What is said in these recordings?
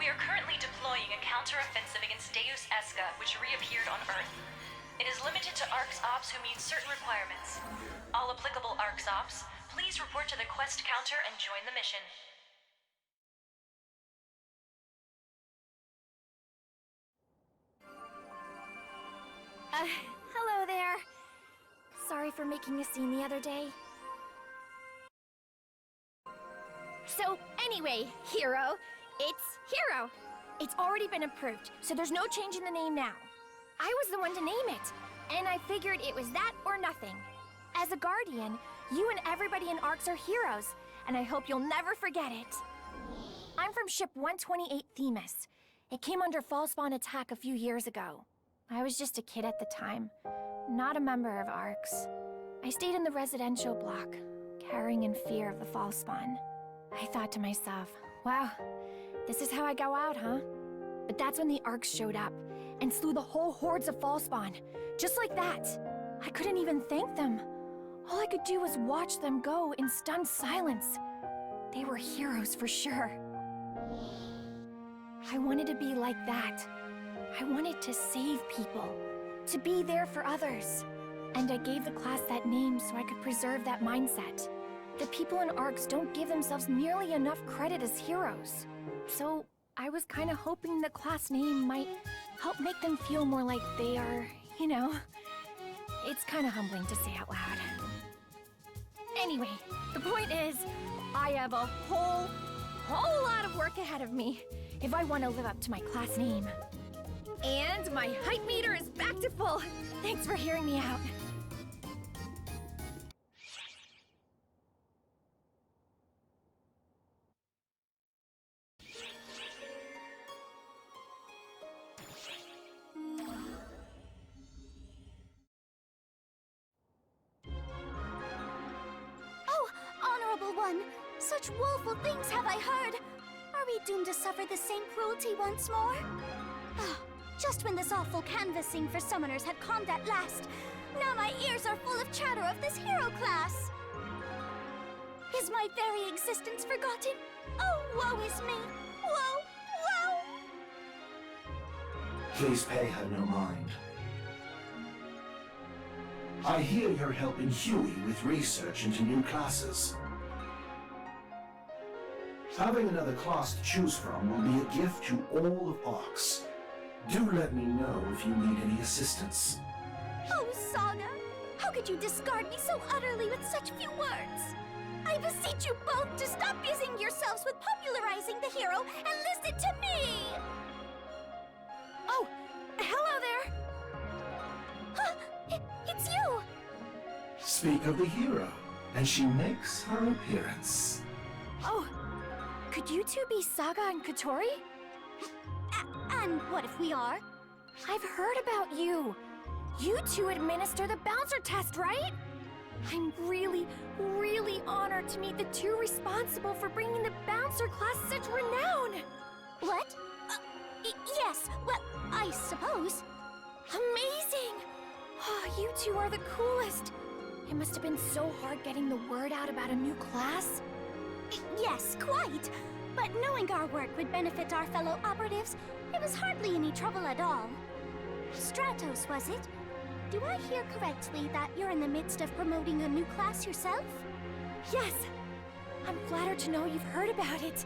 We are currently deploying a counter-offensive against Deus Esca, which reappeared on Earth. It is limited to ARCS Ops who meet certain requirements. All applicable ARCS Ops, please report to the quest counter and join the mission. Hello there. Sorry for making a scene the other day. So, anyway, Hero, it's Hero. It's already been approved, so there's no change in the name now. I was the one to name it, and I figured it was that or nothing. As a Guardian, you and everybody in ARCS are heroes, and I hope you'll never forget it. I'm from Ship 128 Themis. It came under Fallspawn attack a few years ago. I was just a kid at the time, not a member of ARCS. I stayed in the residential block, cowering in fear of the Fallspawn. I thought to myself, wow, this is how I go out, huh? But that's when the ARCS showed up and slew the whole hordes of Fallspawn, just like that. I couldn't even thank them. All I could do was watch them go in stunned silence. They were heroes for sure. I wanted to be like that. I wanted to save people, to be there for others. And I gave the class that name so I could preserve that mindset. The people in ARCS don't give themselves nearly enough credit as heroes. So I was kind of hoping the class name might help make them feel more like they are, you know. It's kind of humbling to say out loud. Anyway, the point is, I have a whole lot of work ahead of me if I want to live up to my class name. And my hype meter is back to full. Thanks for hearing me out. Oh, Honorable One! Such woeful things have I heard! Are we doomed to suffer the same cruelty once more? Just when this awful canvassing for summoners had calmed at last, now my ears are full of chatter of this hero class! Is my very existence forgotten? Oh, woe is me! Woe! Woe! Please pay her no mind. I hear you're helping Huey with research into new classes. Having another class to choose from will be a gift to all of ARCS. Do let me know if you need any assistance. Oh, Saga! How could you discard me so utterly with such few words? I beseech you both to stop busying yourselves with popularizing the hero and listen to me! Oh, hello there! Huh? It's you! Speak of the hero, and she makes her appearance. Oh, could you two be Saga and Katori? And what if we are? I've heard about you. You two administer the bouncer test, right? I'm really honored to meet the two responsible for bringing the bouncer class such renown. What? Yes, well, I suppose. Amazing! Oh, you two are the coolest. It must have been so hard getting the word out about a new class. Yes, quite. But knowing our work would benefit our fellow operatives, it was hardly any trouble at all. Stratos, was it? Do I hear correctly that you're in the midst of promoting a new class yourself? Yes. I'm flattered to know you've heard about it.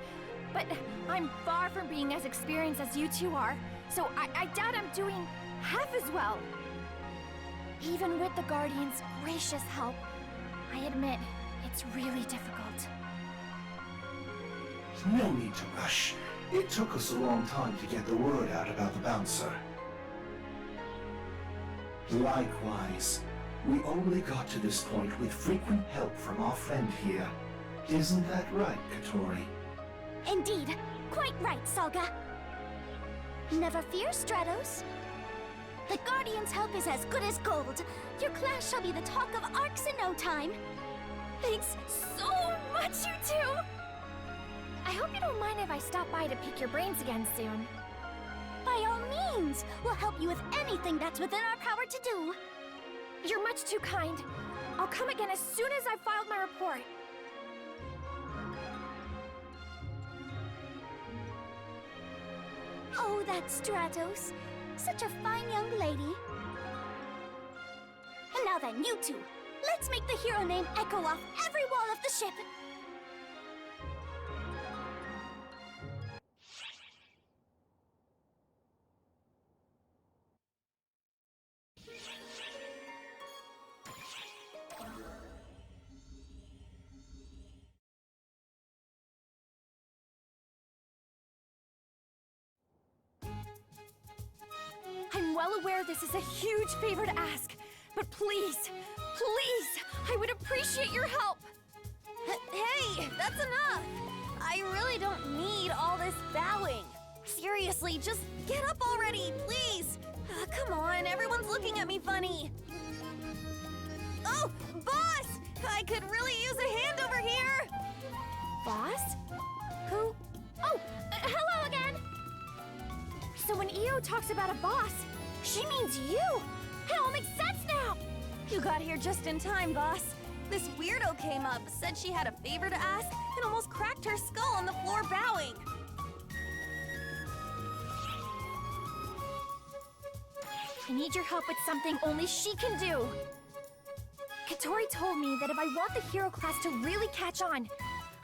But I'm far from being as experienced as you two are, so I doubt I'm doing half as well. Even with the Guardian's gracious help, I admit it's really difficult. No need to rush. It took us a long time to get the word out about the bouncer. Likewise, we only got to this point with frequent help from our friend here. Isn't that right, Katori? Indeed. Quite right, Saga. Never fear, Stratos. The Guardian's help is as good as gold. Your class shall be the talk of ARCS in no time. Thanks so much, you two! I hope you don't mind if I stop by to pick your brains again soon. By all means, we'll help you with anything that's within our power to do. You're much too kind. I'll come again as soon as I've filed my report. Oh, that Stratos. Such a fine young lady. And now then, you two. Let's make the hero name echo off every wall of the ship. I'm well aware this is a huge favor to ask, but please, please, I would appreciate your help. Hey, that's enough! I really don't need all this bowing. Seriously, just get up already, please! Come on, everyone's looking at me funny. Oh, boss! I could really use a hand over here! Boss? Who? Oh, hello again! So when EO talks about a boss, she means you! It all makes sense now! You got here just in time, boss. This weirdo came up, said she had a favor to ask, and almost cracked her skull on the floor bowing. I need your help with something only she can do. Katori told me that if I want the hero class to really catch on,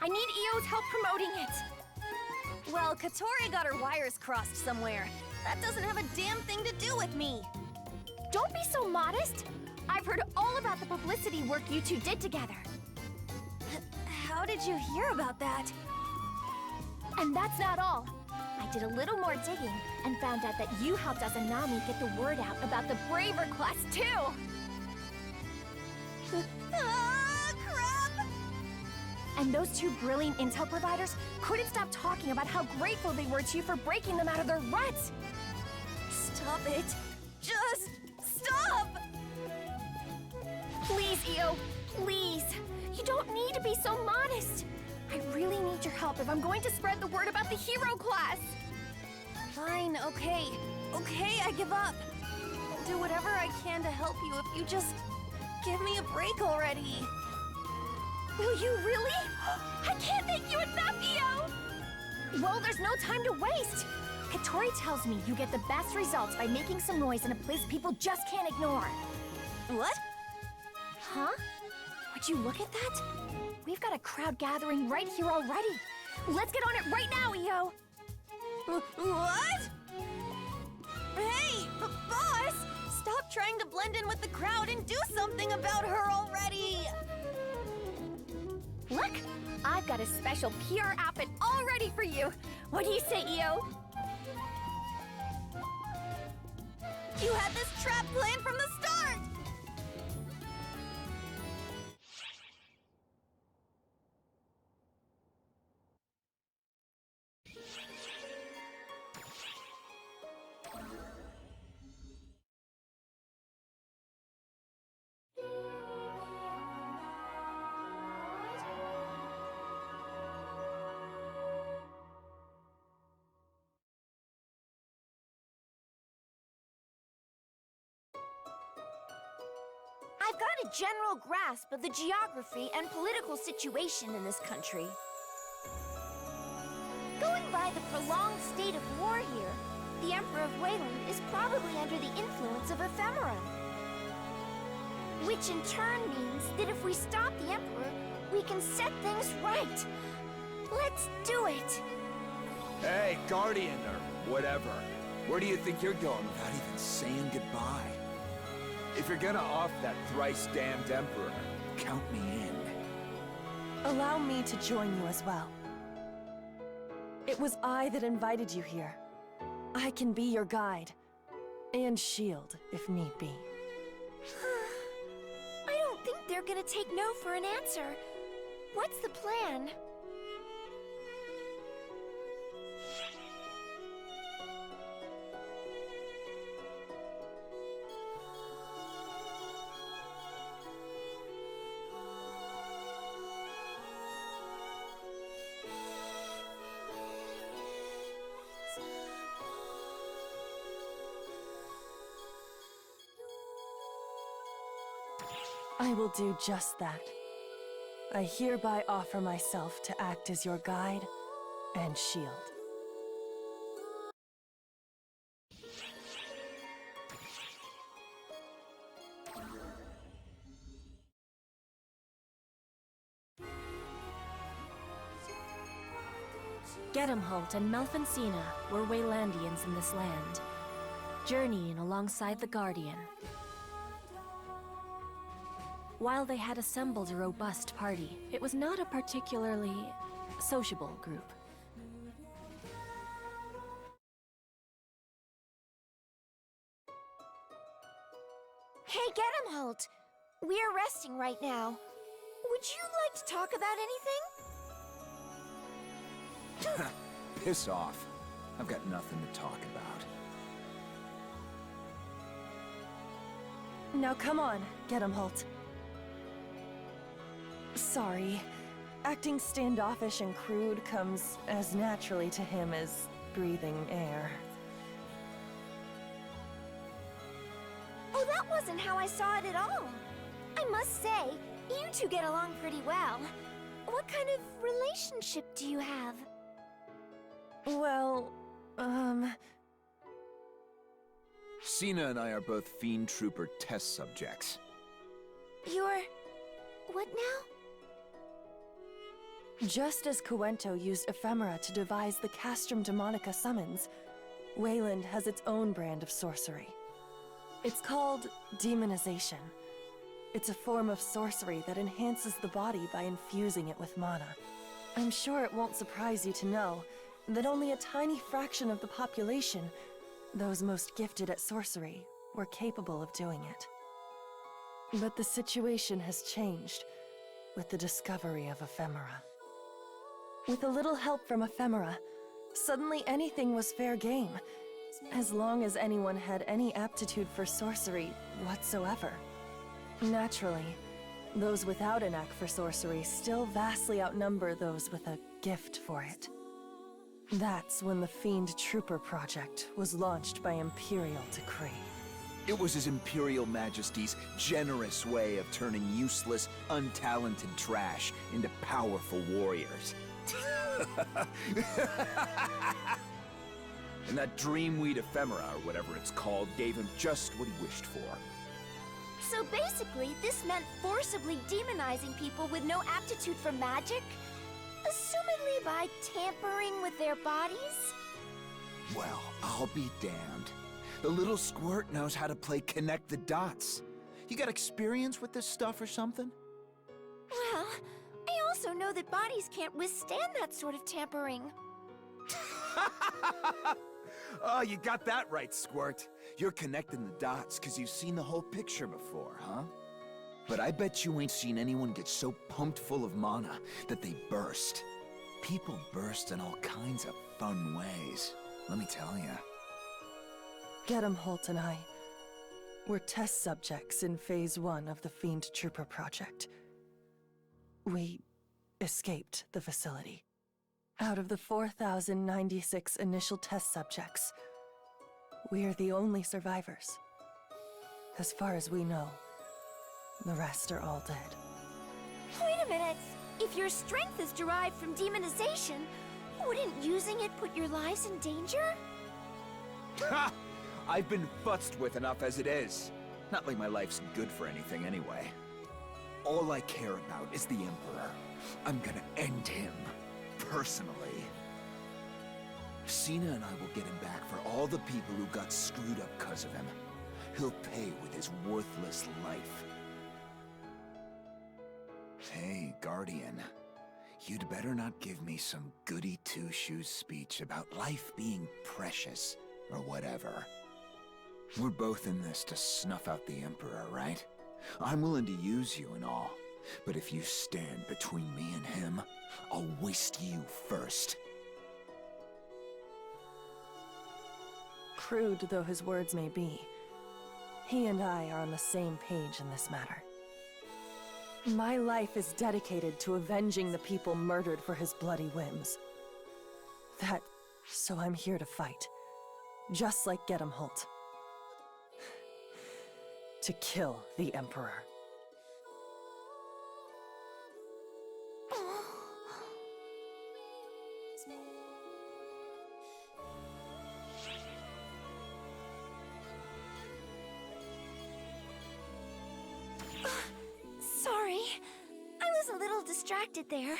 I need EO's help promoting it. Well, Katori got her wires crossed somewhere. That doesn't have a damn thing to do with me. Don't be so modest. I've heard all about the publicity work you two did together. How did you hear about that? And that's not all. I did a little more digging and found out that you helped Azanami get the word out about the Braver class too. Ah, crap! And those two brilliant intel providers couldn't stop talking about how grateful they were to you for breaking them out of their ruts. Stop it. Just stop! Please, EO, please. You don't need to be so modest. I really need your help if I'm going to spread the word about the hero class. Fine, okay. Okay, I give up. I'll do whatever I can to help you if you just give me a break already. Will you really? I can't thank you enough, EO! Well, there's no time to waste. Katori tells me you get the best results by making some noise in a place people just can't ignore. What? Huh? Would you look at that? We've got a crowd gathering right here already. Let's get on it right now, EO! What? Hey, boss! Stop trying to blend in with the crowd and do something about her already! Look, I've got a special PR outfit all ready for you. What do you say, EO? You had this trap planned from the start! I've got a general grasp of the geography and political situation in this country. Going by the prolonged state of war here, the Emperor of Wayland is probably under the influence of ephemera. Which in turn means that if we stop the Emperor, we can set things right. Let's do it! Hey, Guardian, or whatever. Where do you think you're going without even saying goodbye? If you're gonna off that thrice-damned Emperor, count me in. Allow me to join you as well. It was I that invited you here. I can be your guide. And shield, if need be. I don't think they're gonna take no for an answer. What's the plan? I will do just that. I hereby offer myself to act as your guide and shield. Gedemholt and Melfincina were Waylandians in this land, journeying alongside the Guardian. While they had assembled a robust party, it was not a particularly sociable group. Hey, Gedemholt! We're resting right now. Would you like to talk about anything? Piss off. I've got nothing to talk about. Now come on, Gedemholt. Sorry. Acting standoffish and crude comes as naturally to him as breathing air. Oh, that wasn't how I saw it at all. I must say, you two get along pretty well. What kind of relationship do you have? Well, Sina and I are both Fiend Trooper test subjects. You're... what now? just as Coento used ephemera to devise the Castrum Demonica summons, Wayland has its own brand of sorcery. It's called demonization. It's a form of sorcery that enhances the body by infusing it with mana. I'm sure it won't surprise you to know that only a tiny fraction of the population, those most gifted at sorcery, were capable of doing it. But the situation has changed with the discovery of ephemera. With a little help from ephemera, suddenly anything was fair game, as long as anyone had any aptitude for sorcery whatsoever. Naturally, those without a knack for sorcery still vastly outnumber those with a gift for it. That's when the Fiend Trooper project was launched by Imperial decree. It was His Imperial Majesty's generous way of turning useless, untalented trash into powerful warriors. And that Dreamweed ephemera, or whatever it's called, gave him just what he wished for. So basically, this meant forcibly demonizing people with no aptitude for magic? Assumedly by tampering with their bodies? Well, I'll be damned. The little squirt knows how to play connect the dots. You got experience with this stuff or something? Well, I also know that bodies can't withstand that sort of tampering. Oh, you got that right, Squirt. You're connecting the dots because you've seen the whole picture before, huh? But I bet you ain't seen anyone get so pumped full of mana that they burst. People burst in all kinds of fun ways, let me tell ya. Gedemholt and I were test subjects in Phase 1 of the Fiend Trooper project. We escaped the facility. Out of the 4,096 initial test subjects, we are the only survivors. As far as we know, the rest are all dead. Wait a minute! If your strength is derived from demonization, wouldn't using it put your lives in danger? Ha! I've been futzed with enough as it is. Not like my life's good for anything anyway. All I care about is the Emperor. I'm gonna end him. Personally. Sina and I will get him back for all the people who got screwed up because of him. He'll pay with his worthless life. Hey, Guardian. You'd better not give me some goody two-shoes speech about life being precious, or whatever. We're both in this to snuff out the Emperor, right? I'm willing to use you and all, but if you stand between me and him, I'll waste you first. Crude though his words may be, he and I are on the same page in this matter. My life is dedicated to avenging the people murdered for his bloody whims. So I'm here to fight. Just like Gedemholt. To kill the Emperor. Sorry, I was a little distracted there.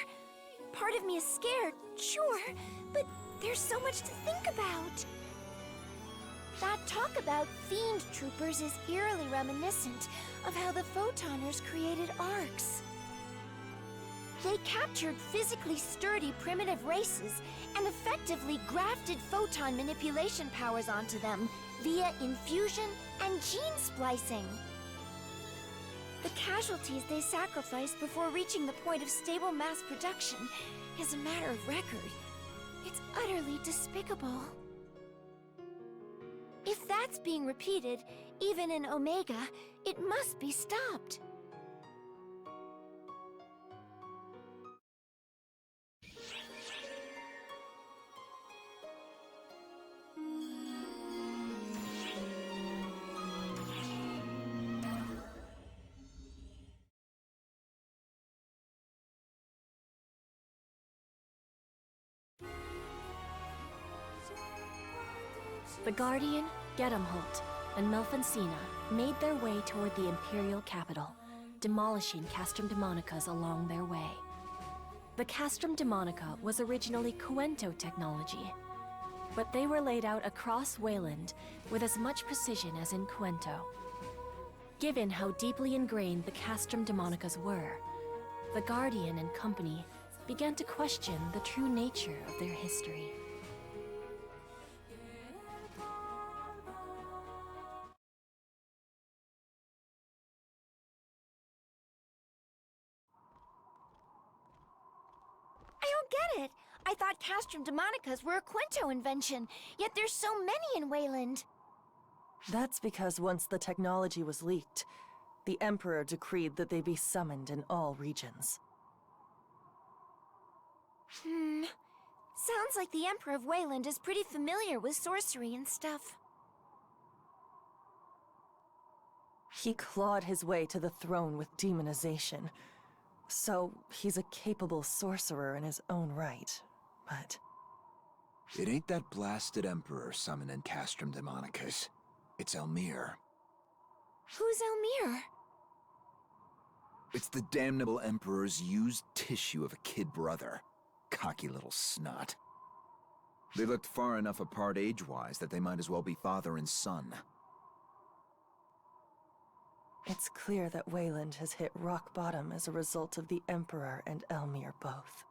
Part of me is scared, sure, but there's so much to think about. That talk about fiend troopers is eerily reminiscent of how the Photoners created arcs. They captured physically sturdy primitive races and effectively grafted photon manipulation powers onto them via infusion and gene splicing. The casualties they sacrificed before reaching the point of stable mass production is a matter of record. It's utterly despicable. If that's being repeated, even in Omega, it must be stopped. The Guardian, Gedamholt, and Melfancina made their way toward the Imperial capital, demolishing Castrum Demonicas along their way. The Castrum Demonica was originally Cuento technology, but they were laid out across Wayland with as much precision as in Cuento. Given how deeply ingrained the Castrum Demonicas were, the Guardian and company began to question the true nature of their history. I don't get it. I thought Castrum Demonicas were a Cuento invention, yet there's so many in Wayland. That's because once the technology was leaked, the Emperor decreed that they be summoned in all regions. Sounds like the Emperor of Wayland is pretty familiar with sorcery and stuff. He clawed his way to the throne with demonization. So, he's a capable sorcerer in his own right, but... It ain't that blasted Emperor summoning Castrum Demonicas. It's Elmir. Who's Elmir? It's the damnable Emperor's used tissue of a kid brother. Cocky little snot. They looked far enough apart age-wise that they might as well be father and son. It's clear that Wayland has hit rock bottom as a result of the Emperor and Elmir both.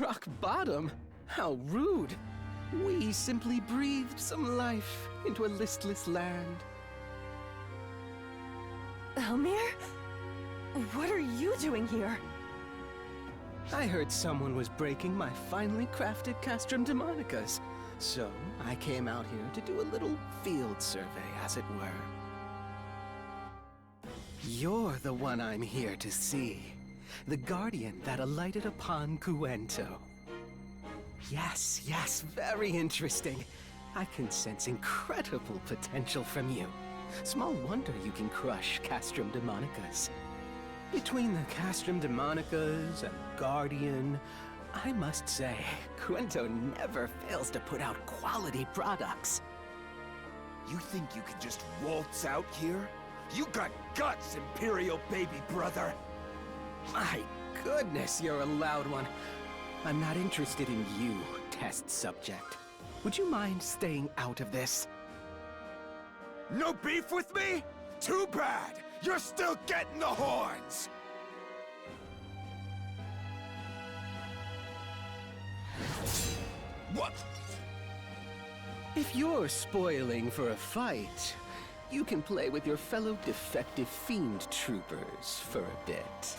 Rock bottom? How rude! We simply breathed some life into a listless land. Elmir? What are you doing here? I heard someone was breaking my finely crafted Castrum Demonicas, so I came out here to do a little field survey, as it were. You're the one I'm here to see. The Guardian that alighted upon Cuento. Yes, very interesting. I can sense incredible potential from you. Small wonder you can crush Castrum Demonicas. Between the Castrum Demonicas and Guardian, I must say, Cuento never fails to put out quality products. You think you can just waltz out here? You got guts, Imperial baby brother! My goodness, you're a loud one. I'm not interested in you, test subject. Would you mind staying out of this? No beef with me? Too bad! You're still getting the horns! What? If you're spoiling for a fight, you can play with your fellow defective fiend troopers for a bit.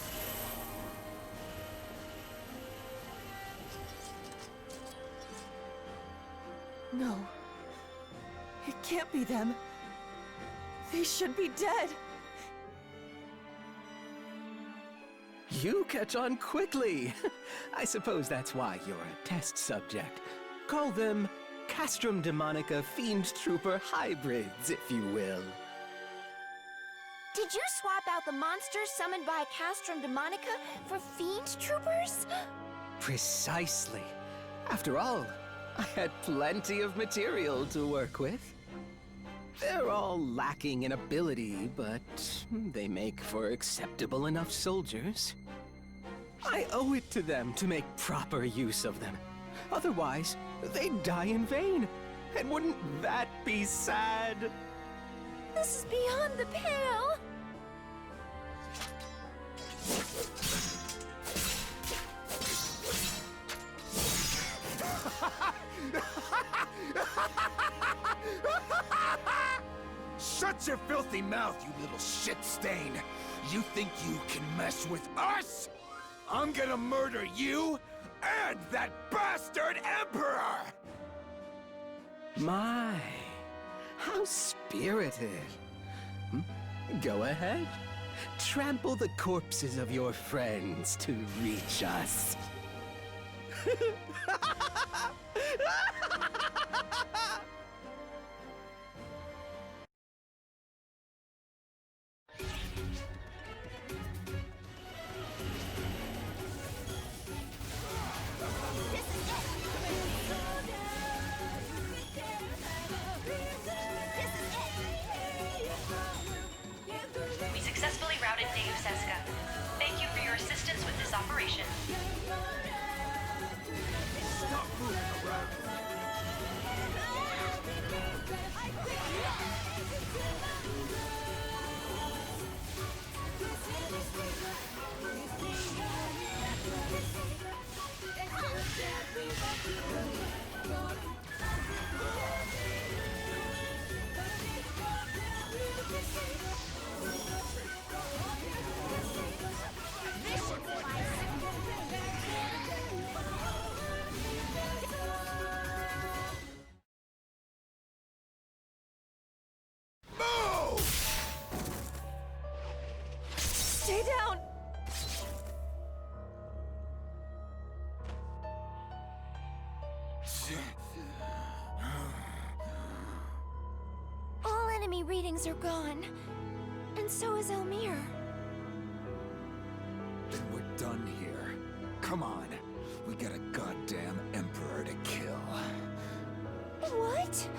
No. It can't be them. They should be dead. You catch on quickly. I suppose that's why you're a test subject. Call them Castrum Demonica Fiend Trooper hybrids, if you will. Did you swap out the monsters summoned by Castrum Demonica for fiend troopers? Precisely. After all, I had plenty of material to work with. They're all lacking in ability, but they make for acceptable enough soldiers. I owe it to them to make proper use of them. Otherwise, they'd die in vain. And wouldn't that be sad? This is beyond the pale! Shut your filthy mouth, you little shit stain! You think you can mess with us? I'm gonna murder you and that bastard Emperor! My, how spirited. Go ahead. Trample the corpses of your friends to reach us. We successfully routed Deus Esca. Thank you for your assistance with this operation. Stop moving around! Stay down! All enemy readings are gone. And so is Elmir. Then we're done here. Come on. We got a goddamn Emperor to kill. What?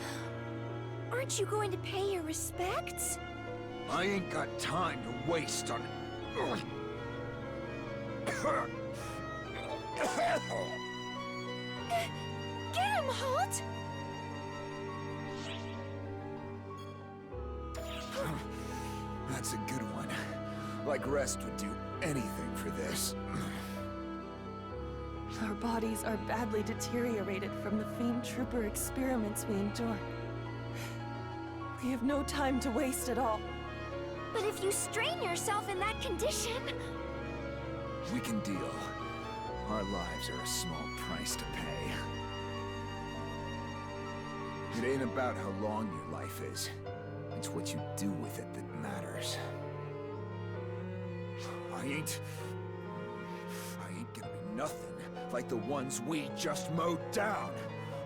Aren't you going to pay your respects? I ain't got time to waste on... Get him, Holt! That's a good one. Like Rest would do anything for this. Our bodies are badly deteriorated from the famed trooper experiments we endure. We have no time to waste at all. But if you strain yourself in that condition... We can deal. Our lives are a small price to pay. It ain't about how long your life is. It's what you do with it that matters. I ain't gonna be nothing like the ones we just mowed down.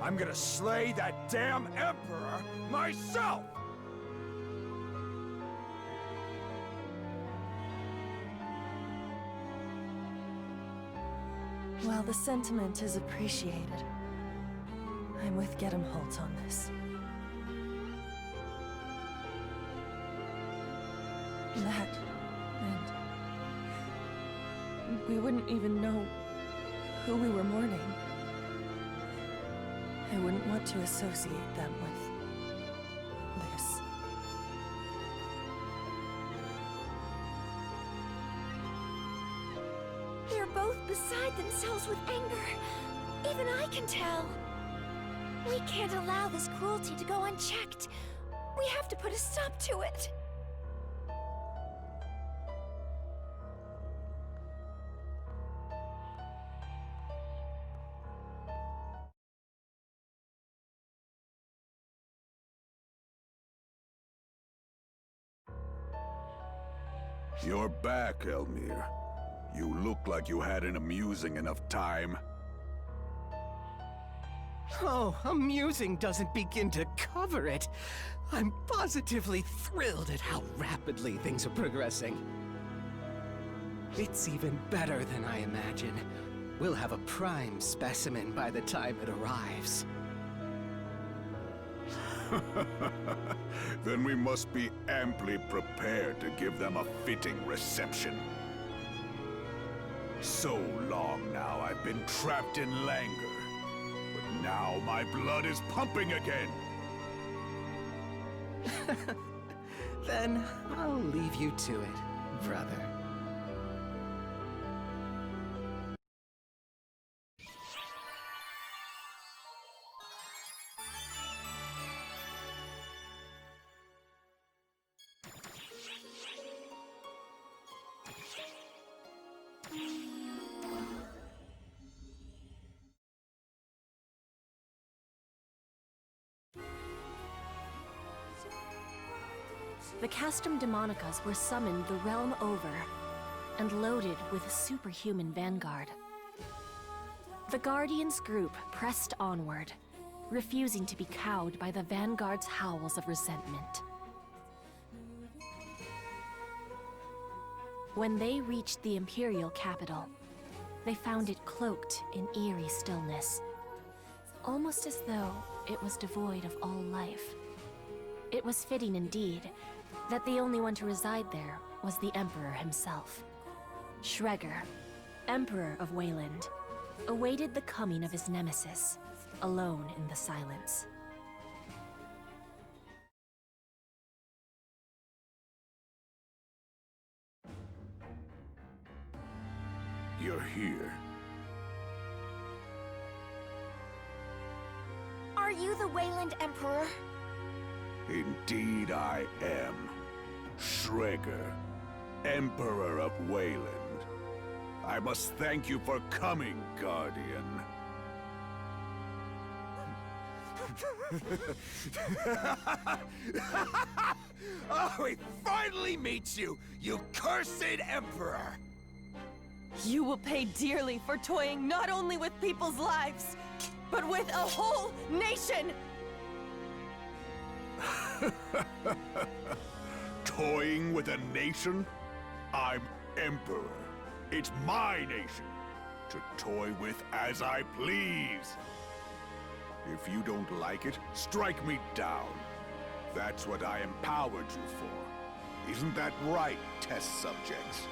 I'm gonna slay that damn Emperor myself! While the sentiment is appreciated, I'm with Gedem Holt on this. That, and we wouldn't even know who we were mourning. I wouldn't want to associate them with this. They're both beside themselves with anger. Even I can tell. We can't allow this cruelty to go unchecked. We have to put a stop to it. You're back, Elmir. You look like you had an amusing enough time. Oh, amusing doesn't begin to cover it. I'm positively thrilled at how rapidly things are progressing. It's even better than I imagined. We'll have a prime specimen by the time it arrives. Then we must be amply prepared to give them a fitting reception. So long now I've been trapped in languor, but now my blood is pumping again. Then I'll leave you to it, brother. The Castrum Demonicas were summoned the realm over and loaded with a superhuman vanguard. The Guardians group pressed onward, refusing to be cowed by the vanguard's howls of resentment. When they reached the Imperial capital, they found it cloaked in eerie stillness, almost as though it was devoid of all life. It was fitting indeed that the only one to reside there was the Emperor himself. Schreger, Emperor of Wayland, awaited the coming of his nemesis, alone in the silence. You're here. Are you the Wayland Emperor? Indeed I am. Schreger, Emperor of Wayland. I must thank you for coming, Guardian. Oh, he finally meets you, you cursed Emperor! You will pay dearly for toying not only with people's lives, but with a whole nation! Toying with a nation? I'm Emperor. It's my nation. To toy with as I please. If you don't like it, strike me down. That's what I empowered you for. Isn't that right, test subjects?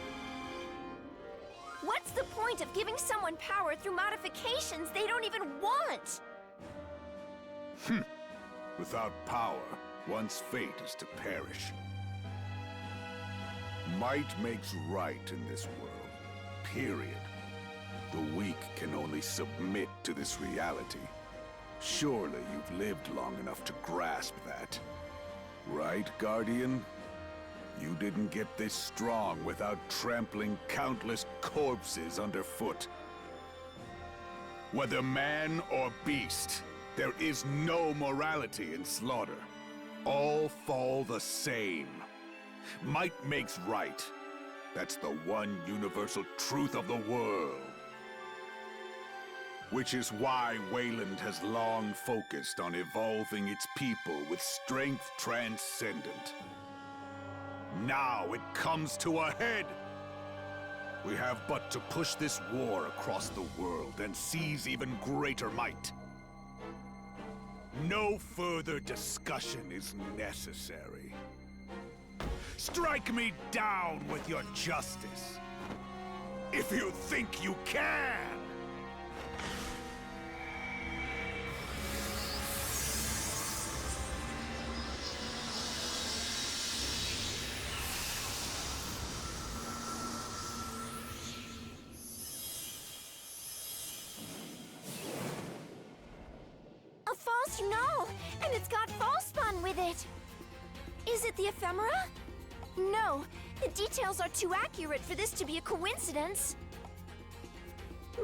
What's the point of giving someone power through modifications they don't even want? Without power, one's fate is to perish. Might makes right in this world, period. The weak can only submit to this reality. Surely you've lived long enough to grasp that. Right, Guardian? You didn't get this strong without trampling countless corpses underfoot. Whether man or beast, there is no morality in slaughter. All fall the same. Might makes right. That's the one universal truth of the world. Which is why Wayland has long focused on evolving its people with strength transcendent. Now it comes to a head. We have but to push this war across the world and seize even greater might. No further discussion is necessary. Strike me down with your justice. If you think you can! A false null, and it's got false spawn with it. Is it the ephemera? No, the details are too accurate for this to be a coincidence.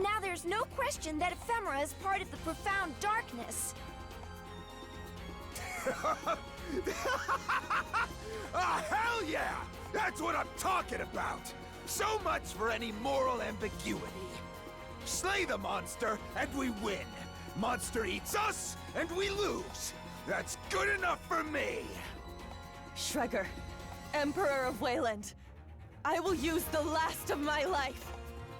Now there's no question that ephemera is part of the profound darkness. Ah, hell yeah! That's what I'm talking about! So much for any moral ambiguity. Slay the monster, and we win. Monster eats us, and we lose. That's good enough for me. Schreger, Emperor of Wayland, I will use the last of my life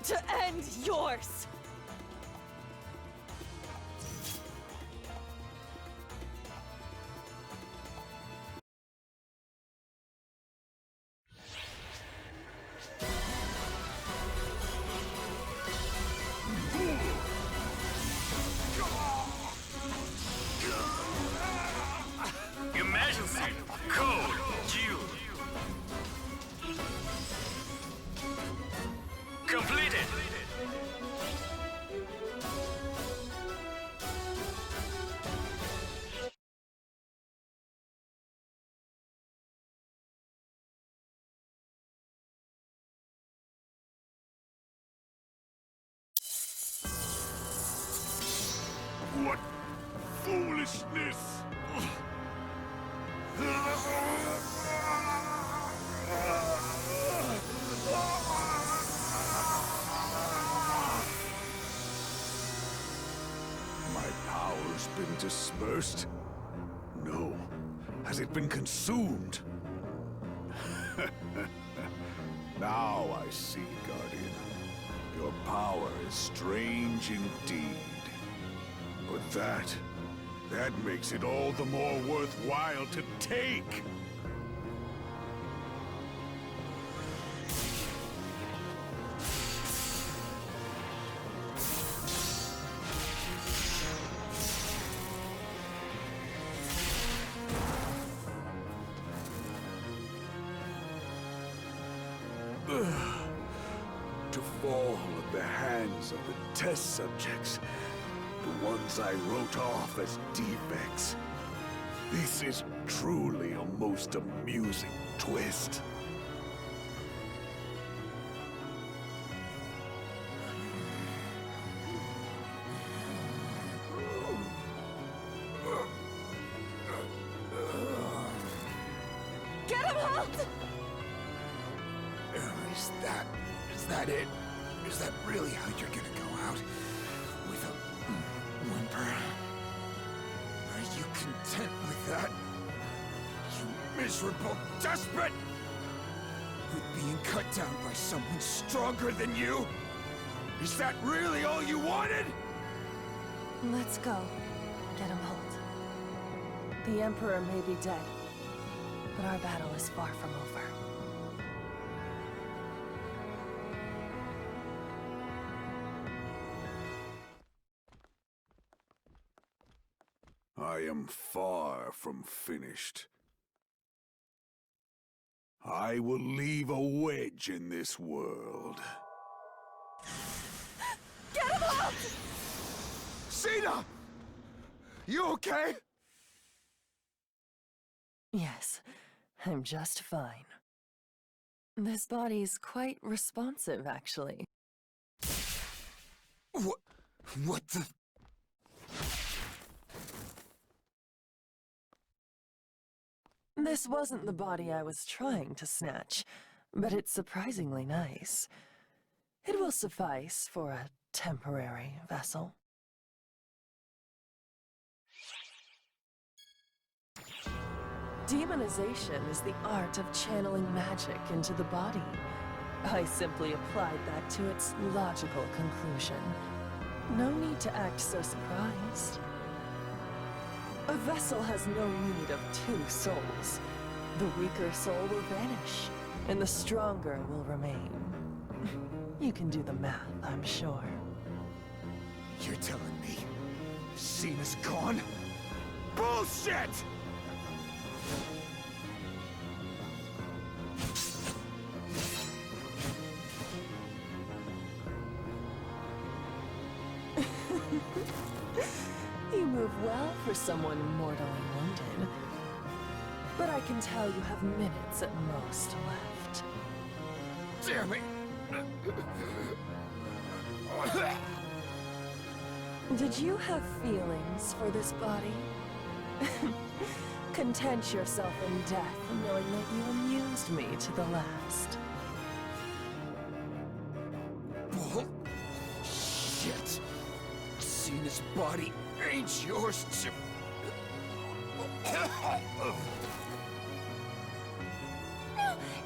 to end yours! What foolishness! My power's been dispersed? No. Has it been consumed? Now I see, Guardian. Your power is strange indeed. But that makes it all the more worthwhile to take! To fall at the hands of the test subjects, the ones I wrote off as defects. This is truly a most amusing twist. Get him, Holt! Is that it? Is that really how you're gonna go out? With a whimper? Are you content with that? You miserable desperate! With being cut down by someone stronger than you? Is that really all you wanted? Let's go. Get him, Holt. The Emperor may be dead, but our battle is far from over. I am far from finished. I will leave a wedge in this world. Get him, Holt! Cena! You okay? Yes, I'm just fine. This body's quite responsive, actually. What the... This wasn't the body I was trying to snatch, but it's surprisingly nice. It will suffice for a temporary vessel. Demonization is the art of channeling magic into the body. I simply applied that to its logical conclusion. No need to act so surprised. A vessel has no need of two souls. The weaker soul will vanish, and the stronger will remain. You can do the math, I'm sure. You're telling me Cena's gone? Bullshit! You move well for someone mortally wounded. But I can tell you have minutes at most left. Damn it! Did you have feelings for this body? Content yourself in death, knowing that you amused me to the last. Bullshit! Cena's body ain't yours to...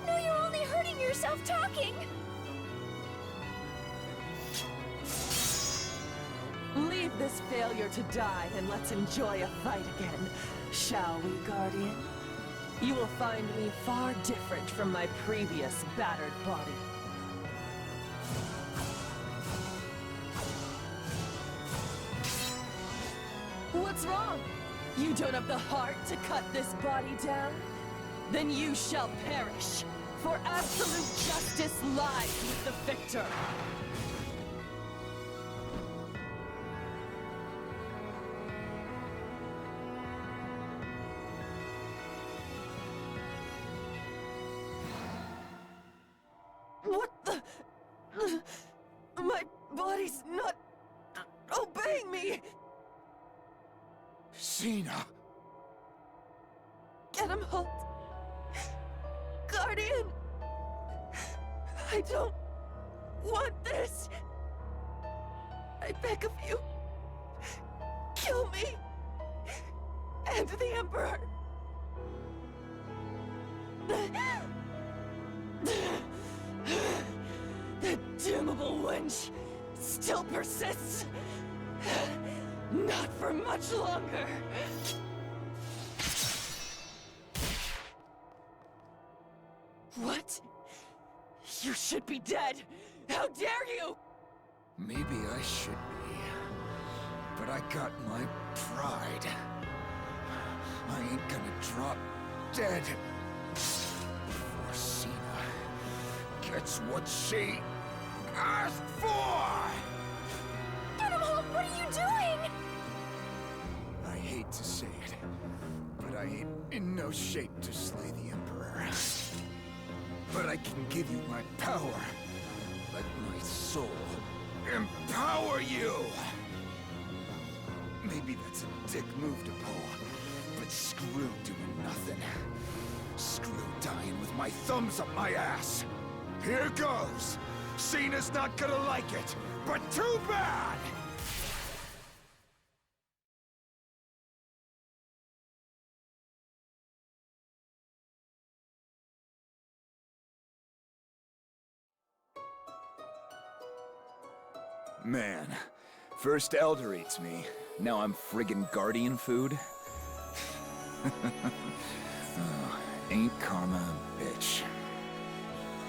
No, you're only hurting yourself talking! Leave this failure to die and let's enjoy a fight again, shall we, Guardian? You will find me far different from my previous battered body. What's wrong? You don't have the heart to cut this body down? Then you shall perish, for absolute justice lies with the victor. What the... My body's not obeying me! Sina! Get him, Holt! Guardian! I don't want this! I beg of you, kill me! And the Emperor! The damnable wench still persists! Not for much longer! What? You should be dead! How dare you! Maybe I should be. But I got my pride. I ain't gonna drop dead before Sina gets what she asked for! Get him, Holt! What are you doing? I hate to say it, but I ain't in no shape to slay the Emperor. But I can give you my power. Let my soul empower you! Maybe that's a dick move to pull, but screw doing nothing. Screw dying with my thumbs up my ass! Here goes! Sina's not gonna like it, but too bad! Man, first Elder eats me, now I'm friggin' Guardian food? Oh, ain't karma a bitch.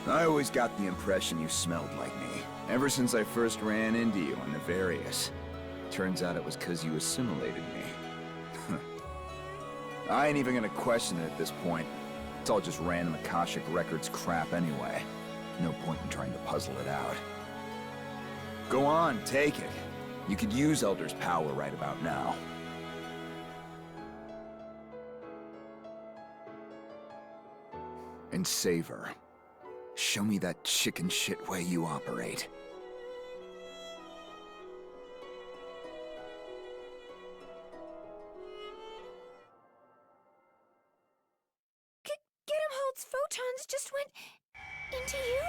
I always got the impression you smelled like me, ever since I first ran into you in Nefarious. Turns out it was 'cause you assimilated me. I ain't even gonna question it at this point. It's all just random Akashic Records crap anyway. No point in trying to puzzle it out. Go on, take it. You could use Elder's power right about now. And save her. Show me that chicken shit way you operate. Get him, Holt's photons just went into you?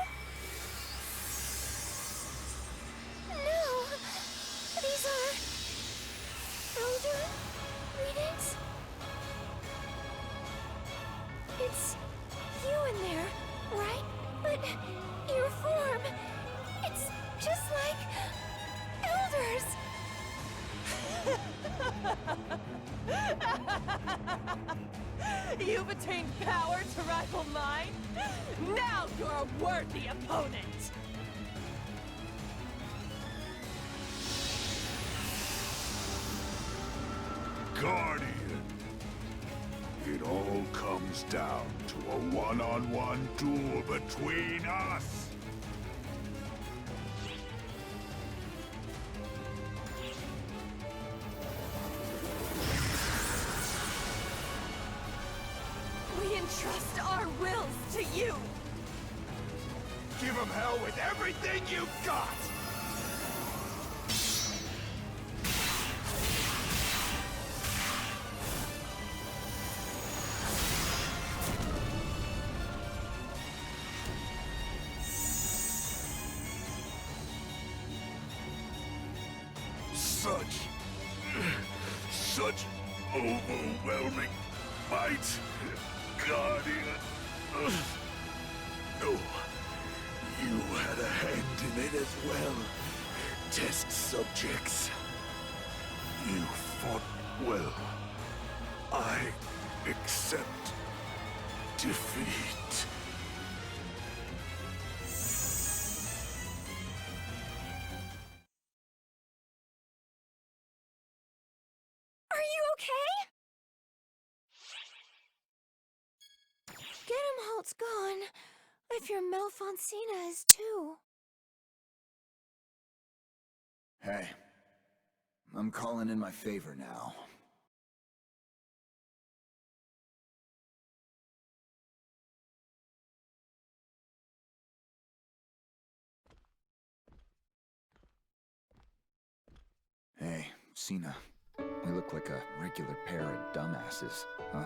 No. These are Elder readings? It's you in there, right? But your form, it's just like Elder's. You've attained power to rival mine? Now you're a worthy opponent! Guardian. It all comes down to a one-on-one duel between us. We entrust our wills to you! Give him hell with everything you've got! Such overwhelming might, Guardian. Oh, you had a hand in it as well, test subjects. You fought well. I accept defeat. Are you okay? Get him, Holt's gone. If your Melfonsina is too. Hey, I'm calling in my favor now. Hey, Sina, We look like a regular pair of dumbasses, huh?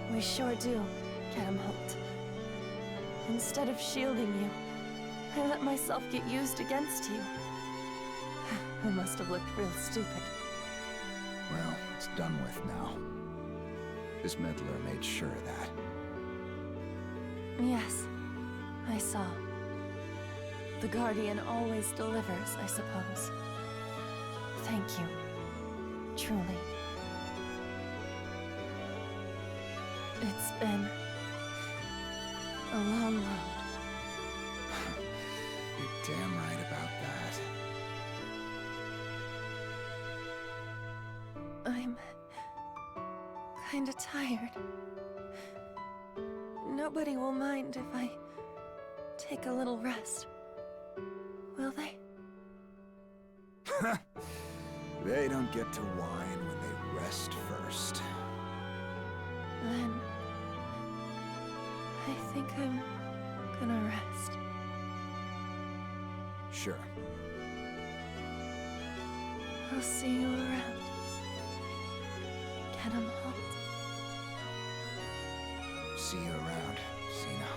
We sure do, Holt. Instead of shielding you, I let myself get used against you. I must have looked real stupid. Well, it's done with now. This meddler made sure of that. Yes, I saw. The Guardian always delivers, I suppose. Thank you. Truly. It's been a long road. You're damn right about that. I'm kinda tired. Nobody will mind if I take a little rest. Will they? They don't get to whine when they rest first. Then I think I'm gonna rest. Sure. I'll see you around. Get 'em Holt. See you around, Cena.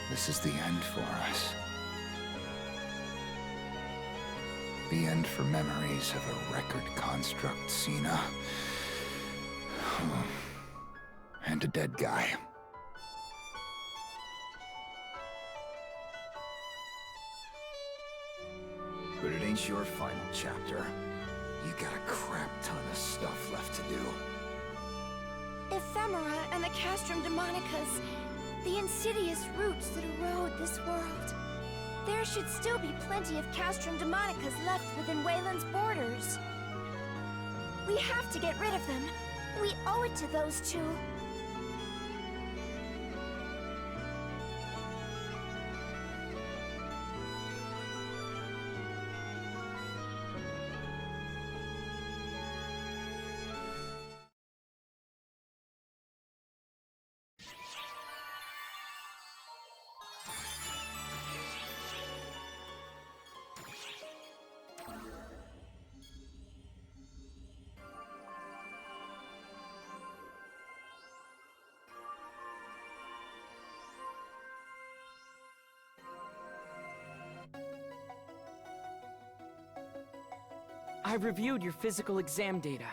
This is the end for us. The end for memories of a record construct, Cena. And a dead guy. But it ain't your final chapter. You got a crap ton of stuff left to do. Ephemera and the Castrum Demonicus, the insidious roots that erode this world. There should still be plenty of Castrum Demonicus left within Wayland's borders. We have to get rid of them. We owe it to those two. I've reviewed your physical exam data.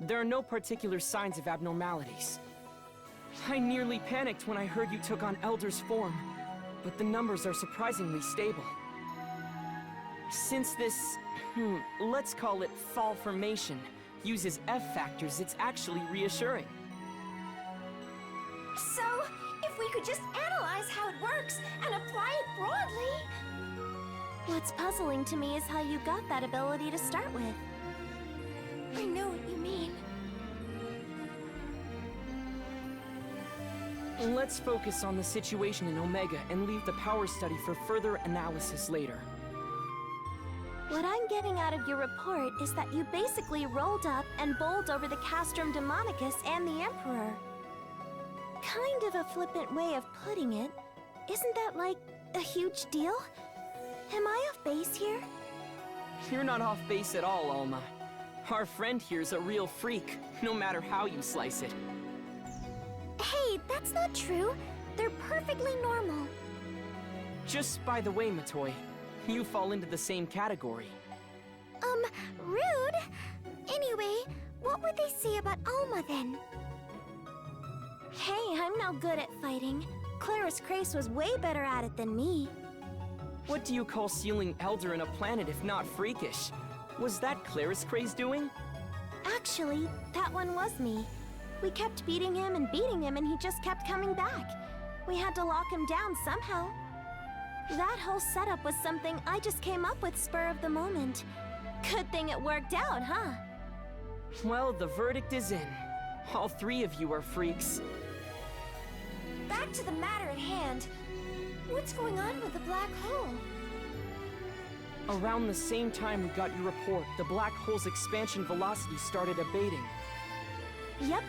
There are no particular signs of abnormalities. I nearly panicked when I heard you took on Elder's form, but the numbers are surprisingly stable. Since this, let's call it fall formation, uses F factors, it's actually reassuring. So, if we could just analyze how it works and apply it broadly... What's puzzling to me is how you got that ability to start with. I know what you mean. Let's focus on the situation in Omega and leave the power study for further analysis later. What I'm getting out of your report is that you basically rolled up and bowled over the Castrum Demonicus and the Emperor. Kind of a flippant way of putting it. Isn't that like a huge deal? Am I off base here? You're not off base at all, Alma. Our friend here's a real freak, no matter how you slice it. Hey, that's not true. They're perfectly normal. Just by the way, Matoy, you fall into the same category. Rude? Anyway, what would they say about Alma then? Hey, I'm no good at fighting. Claris Crace was way better at it than me. What do you call sealing Elder in a planet if not freakish? Was that Claris Craze doing? Actually, that one was me. We kept beating him and he just kept coming back. We had to lock him down somehow. That whole setup was something I just came up with spur of the moment. Good thing it worked out, huh? Well, the verdict is in. All three of you are freaks. Back to the matter at hand. What's going on with the black hole? Around the same time we got your report, the black hole's expansion velocity started abating. Yep,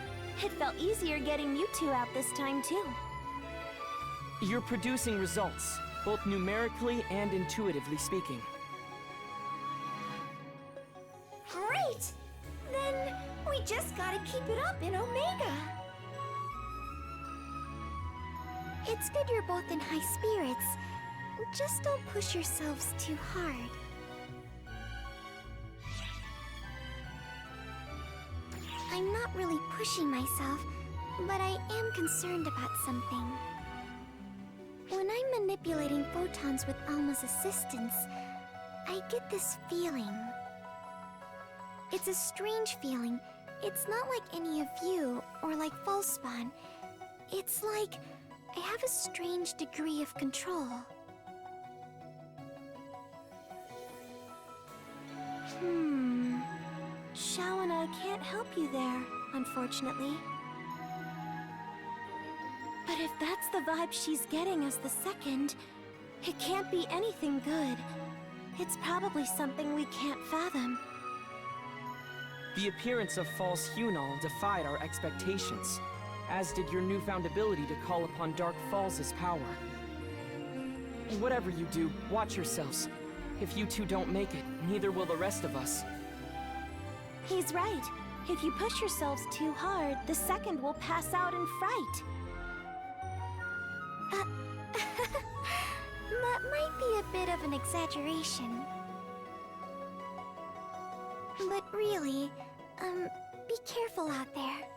it felt easier getting you two out this time, too. You're producing results, both numerically and intuitively speaking. Great! Then we just gotta keep it up in Omega. It's good you're both in high spirits. Just don't push yourselves too hard. I'm not really pushing myself, but I am concerned about something. When I'm manipulating photons with Alma's assistance, I get this feeling. It's a strange feeling. It's not like any of you, or like Falspawn. It's like I have a strange degree of control. Xiao and I can't help you there, unfortunately. But if that's the vibe she's getting as the second, it can't be anything good. It's probably something we can't fathom. The appearance of false Hunal defied our expectations, as did your newfound ability to call upon Dark Falls' power. Whatever you do, watch yourselves. If you two don't make it, neither will the rest of us. He's right. If you push yourselves too hard, the second will pass out in fright. That might be a bit of an exaggeration. But really, be careful out there.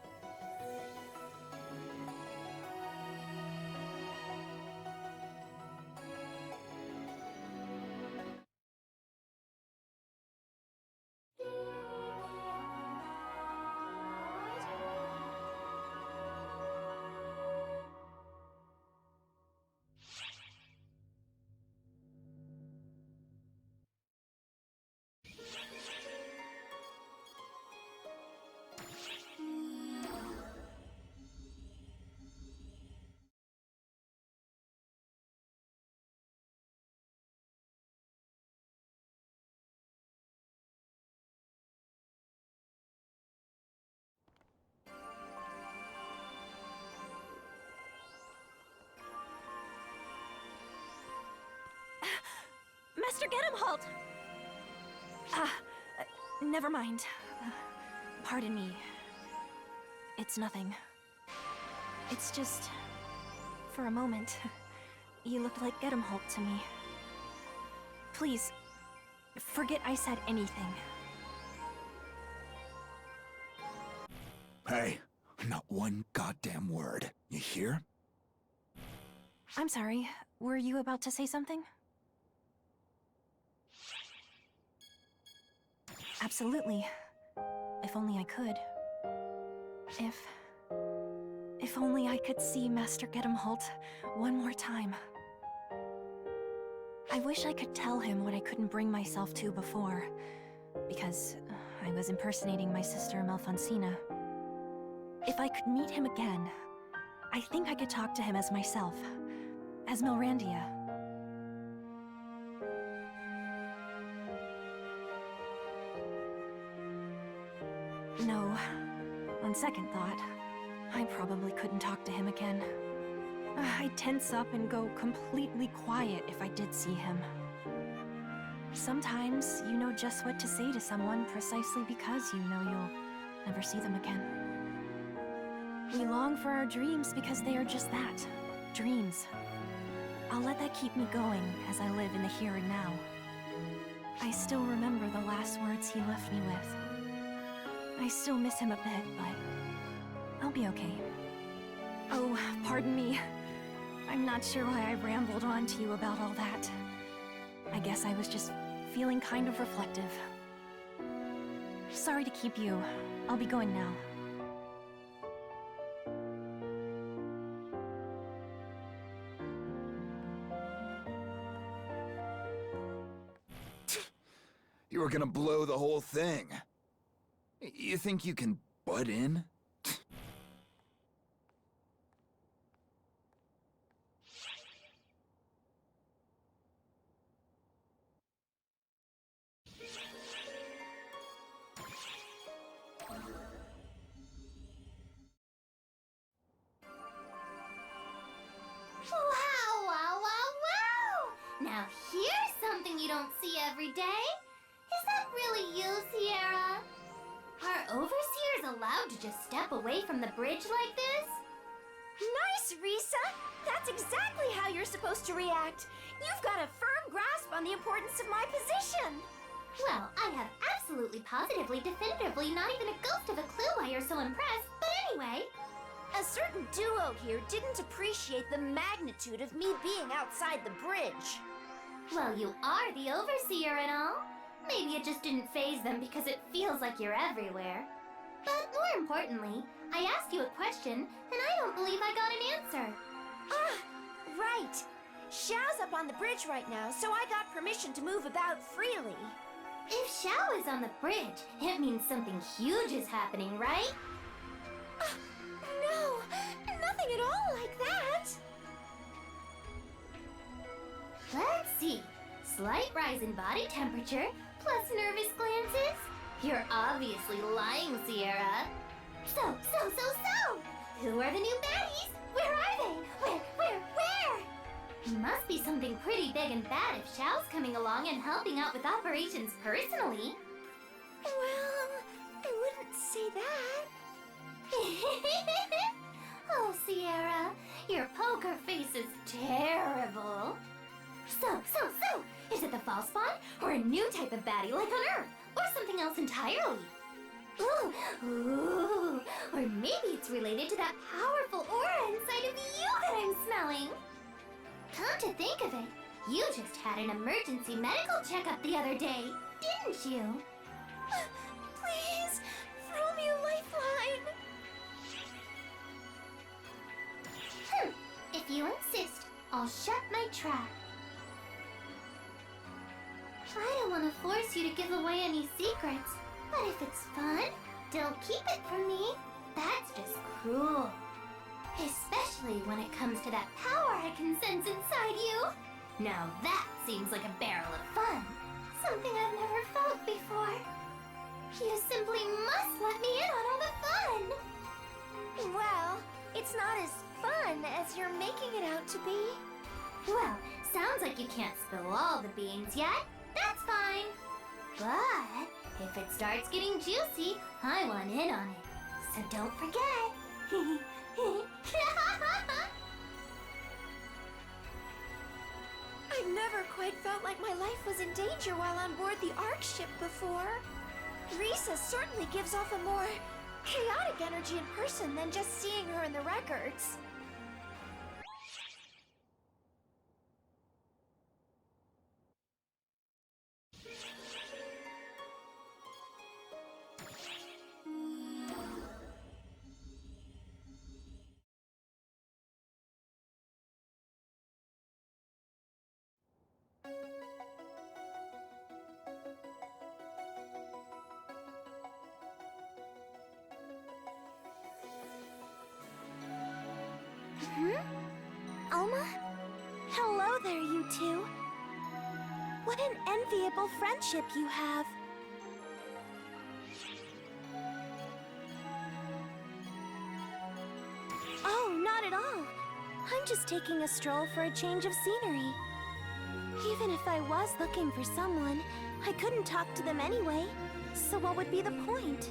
Master Gedamholt! Never mind. Pardon me. It's nothing. It's just... for a moment, you looked like Gedamholt to me. Please, forget I said anything. Hey, not one goddamn word. You hear? I'm sorry, were you about to say something? Absolutely. If only I could. If only I could see Master Gedamholt one more time. I wish I could tell him what I couldn't bring myself to before, because I was impersonating my sister Malfonsina. If I could meet him again, I think I could talk to him as myself, as Milrandia. No, on second thought, I probably couldn't talk to him again. I'd tense up and go completely quiet if I did see him. Sometimes you know just what to say to someone precisely because you know you'll never see them again. We long for our dreams because they are just that, dreams. I'll let that keep me going as I live in the here and now. I still remember the last words he left me with. I still miss him a bit, but I'll be okay. Oh, pardon me. I'm not sure why I rambled on to you about all that. I guess I was just feeling kind of reflective. Sorry to keep you. I'll be going now. You were gonna blow the whole thing. You think you can butt in? Now here's something you don't see every day. Is that really you, Sierra? Are overseers allowed to just step away from the bridge like this? Nice, Risa! That's exactly how you're supposed to react. You've got a firm grasp on the importance of my position. Well, I have absolutely, positively, definitively not even a ghost of a clue why you're so impressed, but anyway. A certain duo here didn't appreciate the magnitude of me being outside the bridge. Well, you are the overseer and all. Maybe it just didn't faze them because it feels like you're everywhere. But more importantly, I asked you a question, and I don't believe I got an answer. Ah, right. Xiao's up on the bridge right now, so I got permission to move about freely. If Xiao is on the bridge, it means something huge is happening, right? No, nothing at all like that. Let's see. Slight rise in body temperature, plus nervous glances. You're obviously lying, Sierra. So! Who are the new baddies? Where are they? Where? Must be something pretty big and bad if Xiao's coming along and helping out with operations personally. Well, I wouldn't say that. Oh, Sierra, your poker face is terrible. So, is it the false spawn, or a new type of baddie like on Earth, or something else entirely? Ooh, or maybe it's related to that powerful aura inside of you that I'm smelling. Come to think of it, you just had an emergency medical checkup the other day, didn't you? Please, throw me a lifeline. If you insist, I'll shut my trap. I don't want to force you to give away any secrets, but if it's fun, don't keep it from me. That's just cruel. Especially when it comes to that power I can sense inside you. Now that seems like a barrel of fun. Something I've never felt before. You simply must let me in on all the fun. Well, it's not as fun as you're making it out to be. Well, sounds like you can't spill all the beans yet. That's fine. But if it starts getting juicy, I want in on it. So don't forget. I've never quite felt like my life was in danger while on board the Ark ship before. Risa certainly gives off a more chaotic energy in person than just seeing her in the records. Alma? Hello there, you two. What an enviable friendship you have. Oh, not at all. I'm just taking a stroll for a change of scenery. Even if I was looking for someone, I couldn't talk to them anyway. So what would be the point?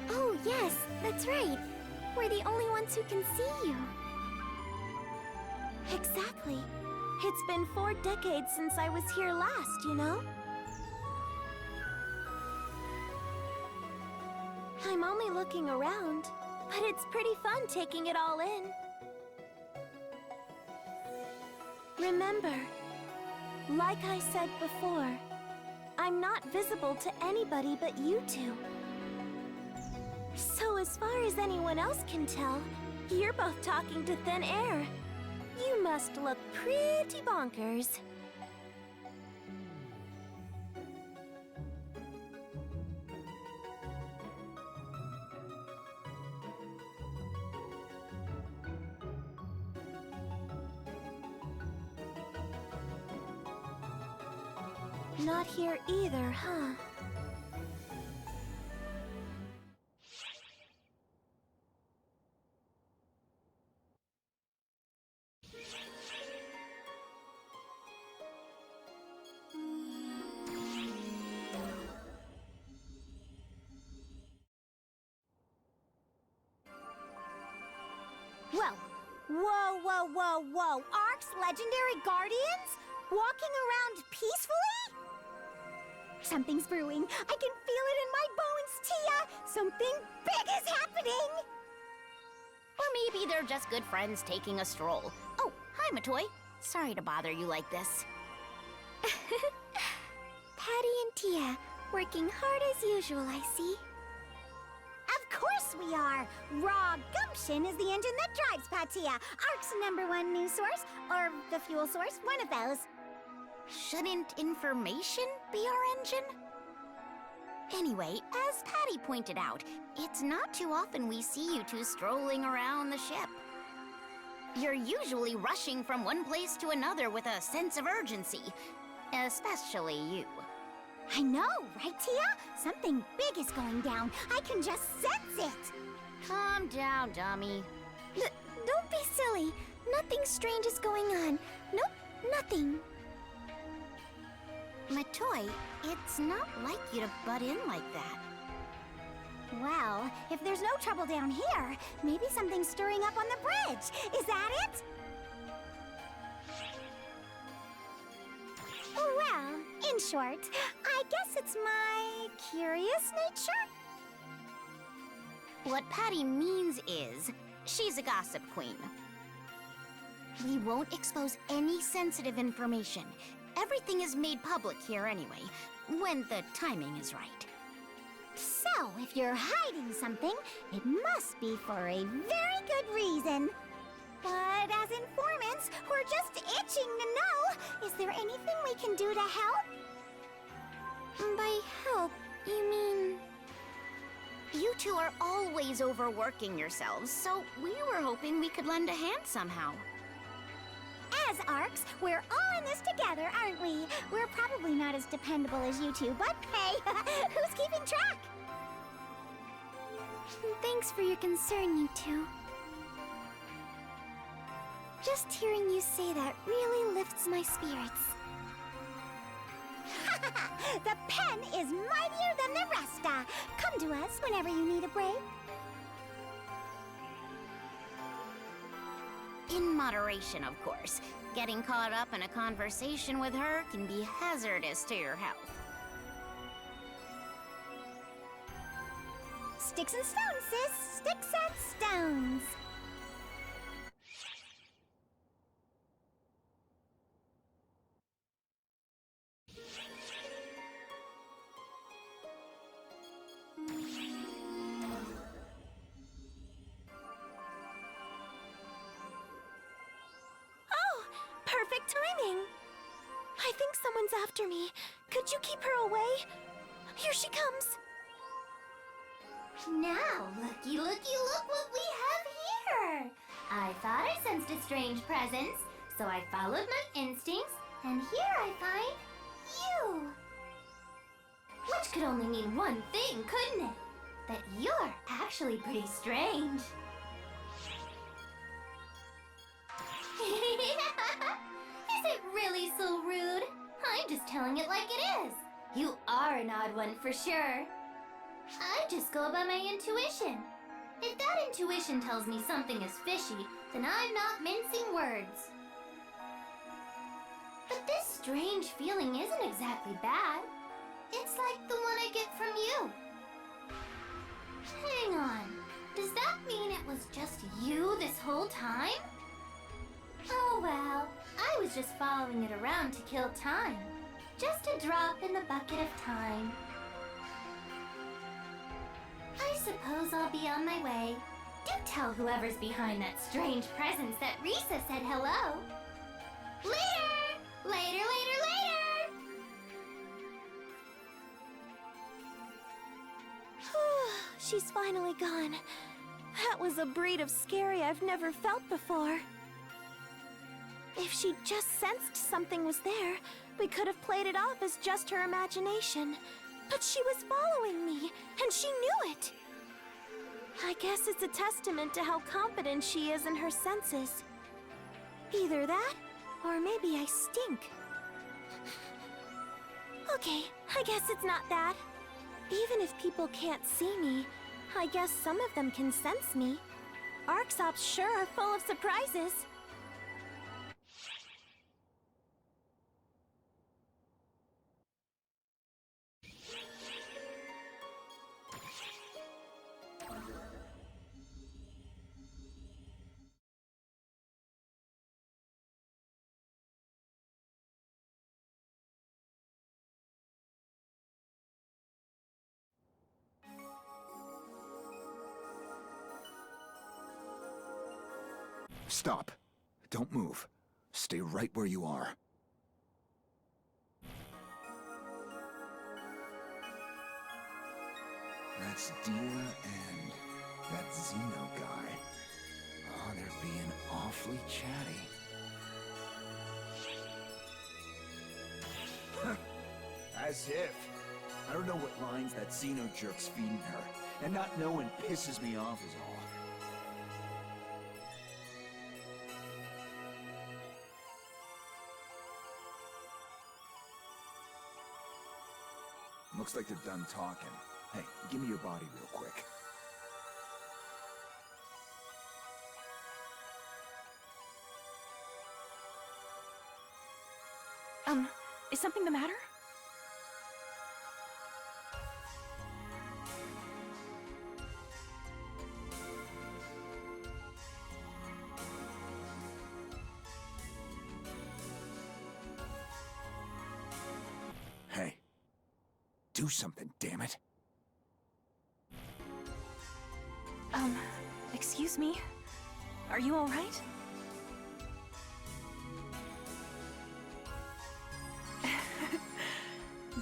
Oh, yes, that's right. We're the only ones who can see you. Exactly. It's been 4 decades since I was here last, you know? I'm only looking around, but it's pretty fun taking it all in. Remember, like I said before, I'm not visible to anybody but you two. So as far as anyone else can tell, you're both talking to thin air. You must look pretty bonkers. Not here either, huh? Whoa. Whoa. Ark's legendary guardians? Walking around peacefully? Something's brewing. I can feel it in my bones, Tia! Something big is happening! Or maybe they're just good friends taking a stroll. Oh, hi, Matoy. Sorry to bother you like this. Patty and Tia, working hard as usual, I see. Of course we are! Raw gumption is the engine that drives Patia, Ark's #1 news source, or the fuel source, one of those. Shouldn't information be our engine? Anyway, as Patty pointed out, it's not too often we see you two strolling around the ship. You're usually rushing from one place to another with a sense of urgency. Especially you. I know, right, Tia? Something big is going down. I can just sense it. Calm down, dummy. Don't be silly. Nothing strange is going on. Nope, nothing. Matoy, it's not like you to butt in like that. Well, if there's no trouble down here, maybe something's stirring up on the bridge. Is that it? Well, in short, I guess it's my curious nature. What Patty means is, she's a gossip queen. We won't expose any sensitive information. Everything is made public here anyway, when the timing is right. So, if you're hiding something, it must be for a very good reason. But as informants, we're just itching to know, is there anything we can do to help? By help, you mean... You two are always overworking yourselves, so we were hoping we could lend a hand somehow. As Arks, we're all in this together, aren't we? We're probably not as dependable as you two, but hey, who's keeping track? Thanks for your concern, you two. Just hearing you say that really lifts my spirits. The pen is mightier than the rest. Come to us whenever you need a break. In moderation, of course. Getting caught up in a conversation with her can be hazardous to your health. Sticks and stones, sis. Sticks and stones. Perfect timing! I think someone's after me. Could you keep her away? Here she comes! Now, looky, look what we have here! I thought I sensed a strange presence, so I followed my instincts, and here I find you! Which could only mean one thing, couldn't it? That you're actually pretty strange. Is it really so rude? I'm just telling it like it is. You are an odd one for sure. I just go by my intuition. If that intuition tells me something is fishy, then I'm not mincing words. But this strange feeling isn't exactly bad. It's like the one I get from you. Hang on. Does that mean it was just you this whole time? Oh well, I was just following it around to kill time. Just a drop in the bucket of time. I suppose I'll be on my way. Do tell whoever's behind that strange presence that Risa said hello. Later! Later! She's finally gone. That was a breed of scary I've never felt before. If she just sensed something was there, we could have played it off as just her imagination. But she was following me, and she knew it. I guess it's a testament to how confident she is in her senses. Either that, or maybe I stink. Okay, I guess it's not that. Even if people can't see me, I guess some of them can sense me. Arxops sure are full of surprises. Stop. Don't move. Stay right where you are. That's Dia and that Xeno guy. Oh, they're being awfully chatty. As if. I don't know what lines that Xeno jerk's feeding her, and not knowing pisses me off is all. Looks like they're done talking. Hey, give me your body real quick. Is something the matter? Hey. Do something, damn it. Excuse me? Are you alright?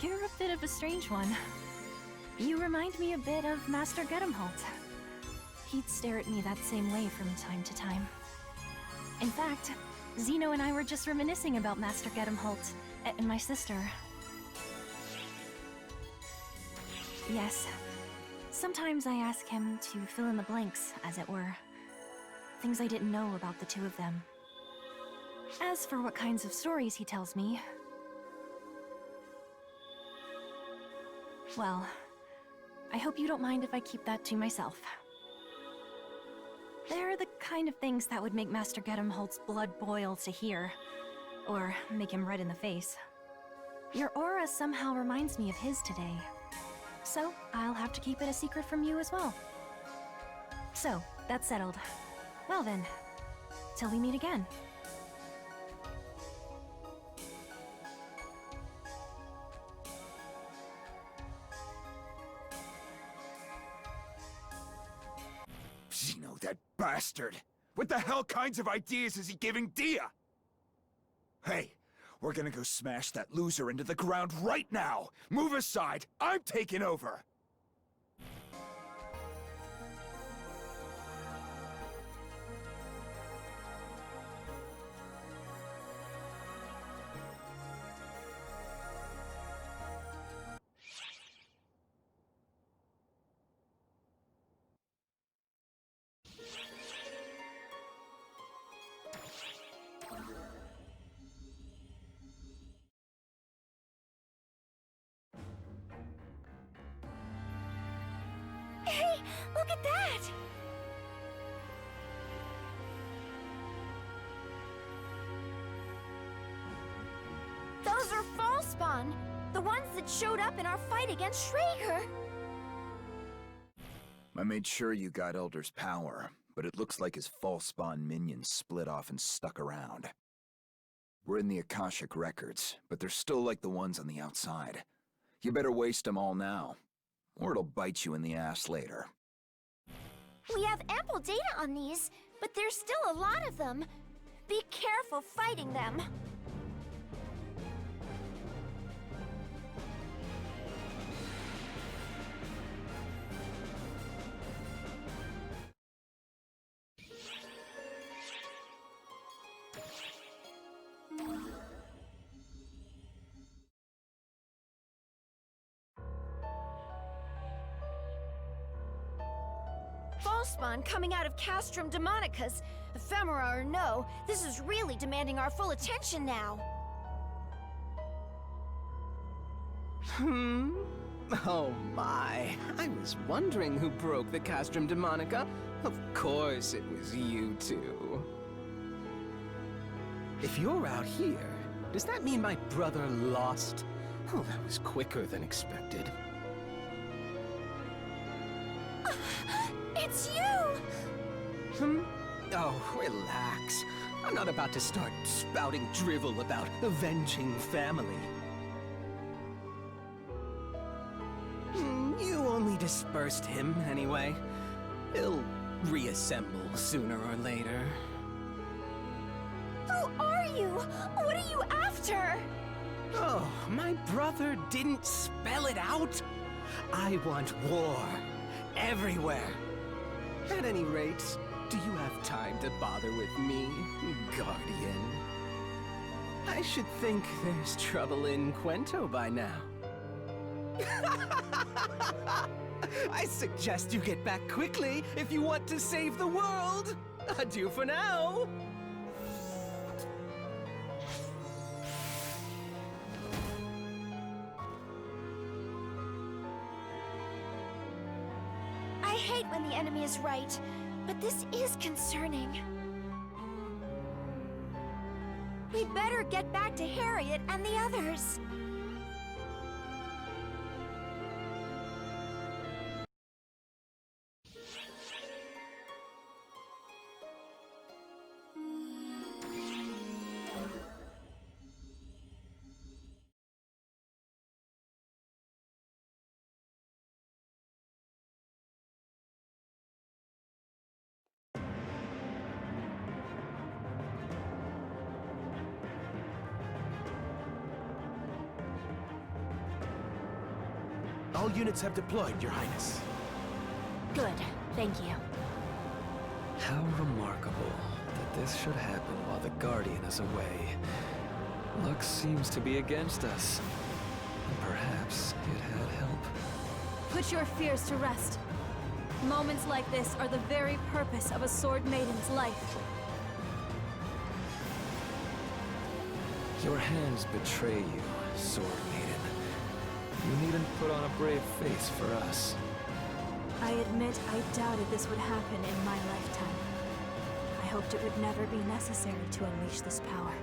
You're a bit of a strange one. You remind me a bit of Master Gedemholt. He'd stare at me that same way from time to time. In fact, Xeno and I were just reminiscing about Master Gedemholt and my sister. Yes. Sometimes I ask him to fill in the blanks, as it were. Things I didn't know about the two of them. As for what kinds of stories he tells me... well, I hope you don't mind if I keep that to myself. They're the kind of things that would make Master Gedemholt's blood boil to hear. Or make him red in the face. Your aura somehow reminds me of his today. So, I'll have to keep it a secret from you as well. So, that's settled. Well then, till we meet again. Xeno, that bastard! What the hell kinds of ideas is he giving Dia? Hey, we're gonna go smash that loser into the ground right now! Move aside! I'm taking over! Hey, look at that! Those are Fallspawn, the ones that showed up in our fight against Schrager. I made sure you got Elder's power, but it looks like his false spawn minions split off and stuck around. We're in the Akashic records, but they're still like the ones on the outside. You better waste them all now, or it'll bite you in the ass later. We have ample data on these, but there's still a lot of them. Be careful fighting them. Fallspawn coming out of Castrum Demonicus. Ephemera or no, this is really demanding our full attention now. Oh my, I was wondering who broke the Castrum Demonica. Of course it was you two. If you're out here, does that mean my brother lost? Oh, that was quicker than expected. It's you! Oh, relax. I'm not about to start spouting drivel about avenging family. You only dispersed him, anyway. He'll reassemble sooner or later. Who are you? What are you after? Oh, my brother didn't spell it out? I want war. Everywhere. At any rate, do you have time to bother with me, Guardian? I should think there's trouble in Quento by now. I suggest you get back quickly if you want to save the world. Adieu for now. I hate when the enemy is right, but this is concerning. We'd better get back to Harriet and the others. All units have deployed, Your Highness. Good, thank you. How remarkable that this should happen while the Guardian is away. Luck seems to be against us. And perhaps it had help. Put your fears to rest. Moments like this are the very purpose of a Sword Maiden's life. Your hands betray you, Sword Maiden. You needn't put on a brave face for us. I admit I doubted this would happen in my lifetime. I hoped it would never be necessary to unleash this power.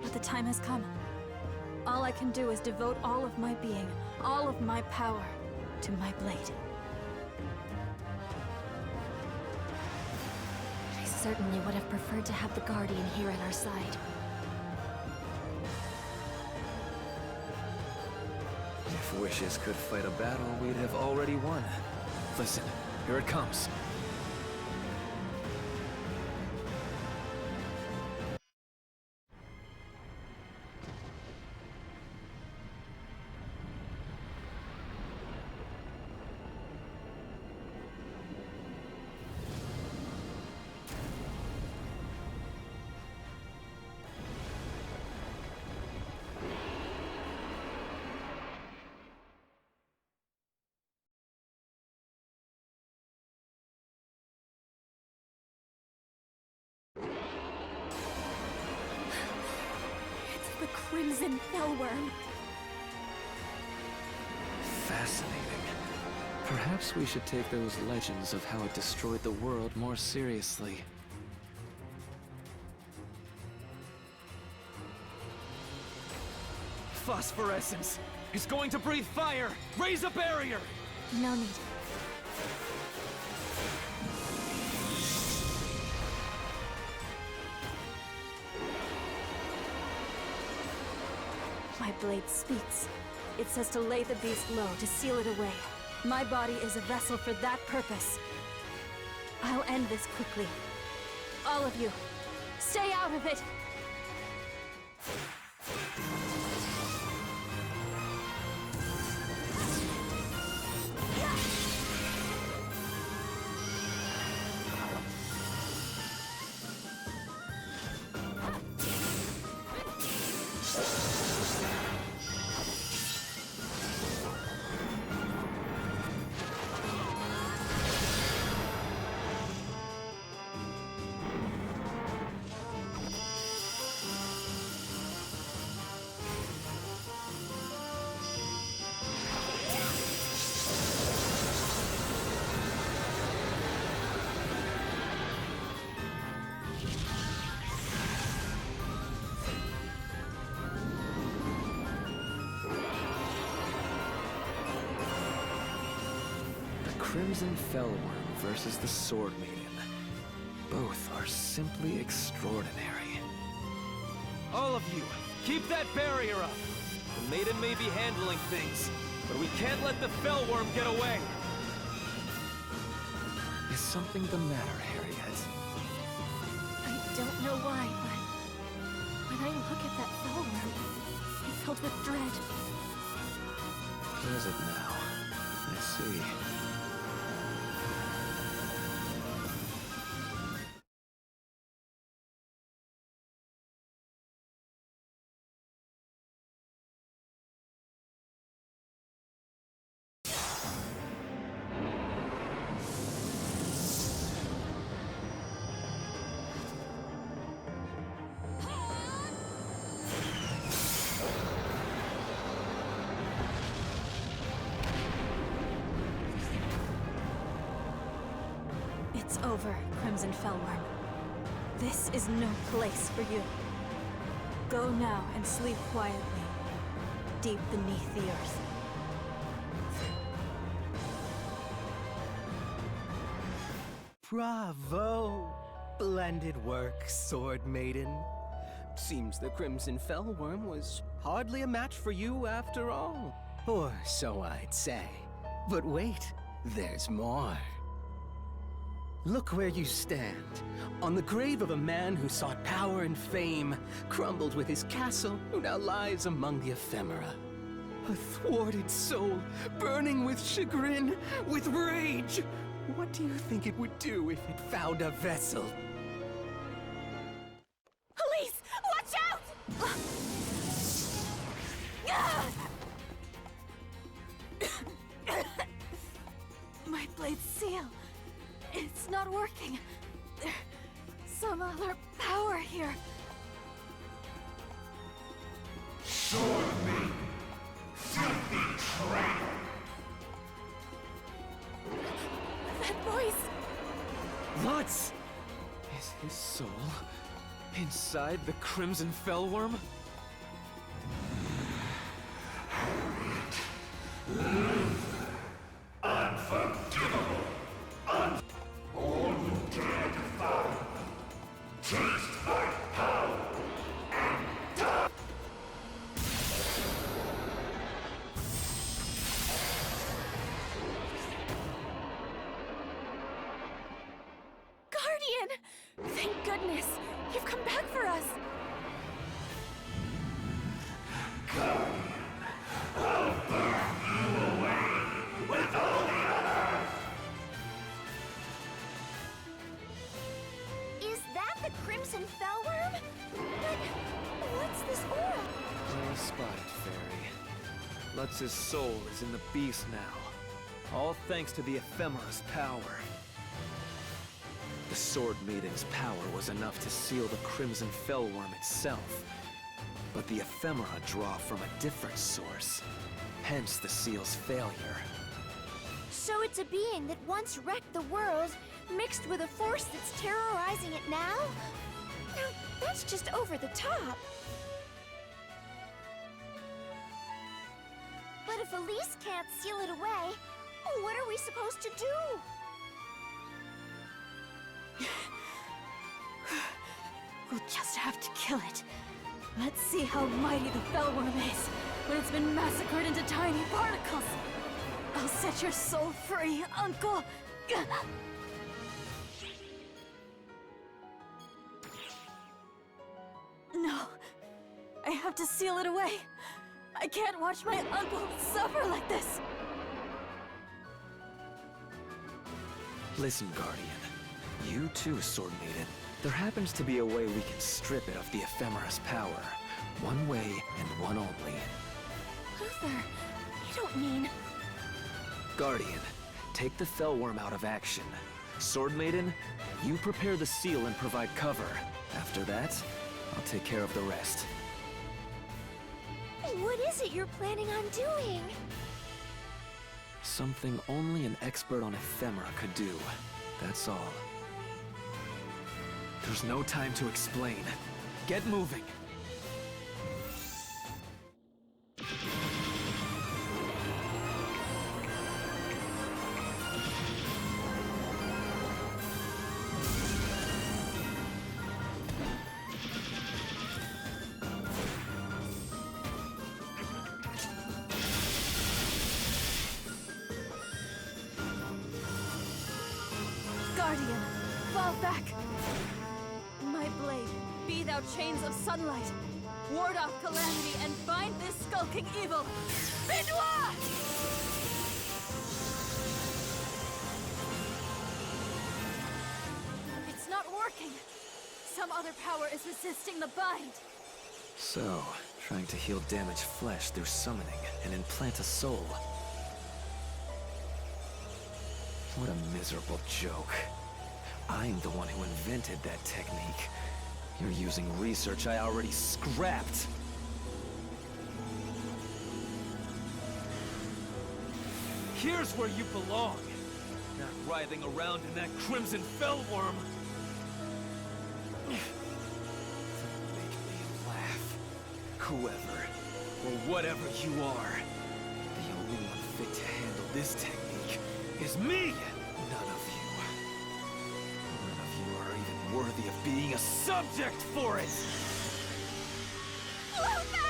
But the time has come. All I can do is devote all of my being, all of my power, to my blade. I certainly would have preferred to have the Guardian here at our side. If wishes could fight a battle, we'd have already won. Listen, here it comes. The Crimson Fellwyrm. Fascinating. Perhaps we should take those legends of how it destroyed the world more seriously. Phosphorescence! It's going to breathe fire! Raise a barrier! No need. My blade speaks. It says to lay the beast low, to seal it away. My body is a vessel for that purpose. I'll end this quickly. All of you, stay out of it! Crimson Fellwyrm versus the Sword Maiden. Both are simply extraordinary. All of you, keep that barrier up! The Maiden may be handling things, but we can't let the Fellwyrm get away! Is something the matter, Harriet? I don't know why, but when I look at that Fellwyrm, I'm filled with dread. Is it now? I see. It's over, Crimson Fellwyrm. This is no place for you. Go now and sleep quietly, deep beneath the earth. Bravo! Splendid work, Sword Maiden. Seems the Crimson Fellwyrm was hardly a match for you after all. Or so I'd say. But wait, there's more. Look where you stand, on the grave of a man who sought power and fame, crumbled with his castle, who now lies among the ephemera. A thwarted soul, burning with chagrin, with rage. What do you think it would do if it found a vessel? Police! Watch out! My blade's seal. It's not working. There's some other power here. Sword me! Filthy trap! That voice! What? Is his soul inside the Crimson Fellwyrm? Unforgivable! All you dare defy! Taste my power and die! Guardian! Thank goodness! You've come back for us! Guardian, I'll burn you away with all the others! Is that the Crimson Fellwyrm? But what's this aura? Well spotted, Fairy. Lutz's soul is in the beast now. All thanks to the ephemera's power. The Sword Maiden's power was enough to seal the Crimson Fellwyrm itself. But the ephemera draw from a different source. Hence the seal's failure. So it's a being that once wrecked the world, mixed with a force that's terrorizing it now? Now, that's just over the top. But if Elise can't seal it away, what are we supposed to do? We'll just have to kill it. Let's see how mighty the Fellwyrm is when it's been massacred into tiny particles. I'll set your soul free, Uncle. No, I have to seal it away. I can't watch my uncle suffer like this. Listen, Guardian. You too, Sword Maiden. There happens to be a way we can strip it of the ephemera's power. One way and one only. Luther, you don't mean... Guardian, take the Fellwyrm out of action. Sword Maiden, you prepare the seal and provide cover. After that, I'll take care of the rest. What is it you're planning on doing? Something only an expert on ephemera could do. That's all. There's no time to explain. Get moving! back! My blade, be thou chains of sunlight. Ward off calamity and bind this skulking evil. Benoit! It's not working. Some other power is resisting the bind. So, trying to heal damaged flesh through summoning and implant a soul. What a miserable joke. I'm the one who invented that technique. You're using research I already scrapped. Here's where you belong. Not writhing around in that crimson Fellwyrm. Don't make me laugh. Whoever, or whatever you are, the only one fit to handle this technique is me! None of you are even worthy of being a subject for it! Luther!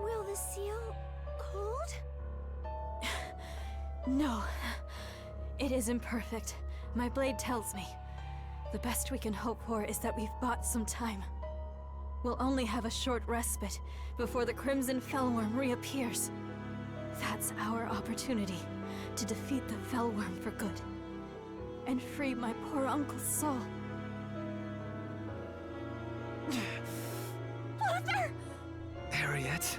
Will the seal hold? No. It is imperfect. My blade tells me. The best we can hope for is that we've bought some time. We'll only have a short respite before the Crimson Fellwyrm reappears. That's our opportunity to defeat the Fellwyrm for good. And free my poor uncle's soul. Luther! Harriet,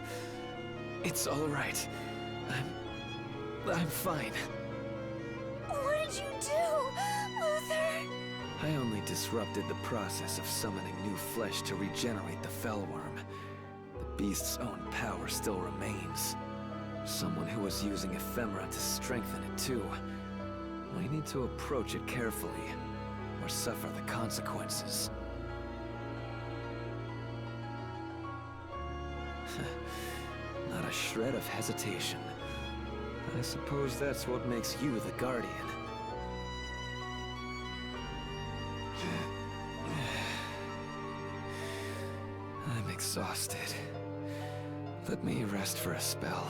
it's all right. I'm fine. What did you do, Luther? I only disrupted the process of summoning new flesh to regenerate the Fellwyrm. The beast's own power still remains. Someone who was using ephemera to strengthen it too. I need to approach it carefully, or suffer the consequences. Not a shred of hesitation. I suppose that's what makes you the Guardian. I'm exhausted. Let me rest for a spell.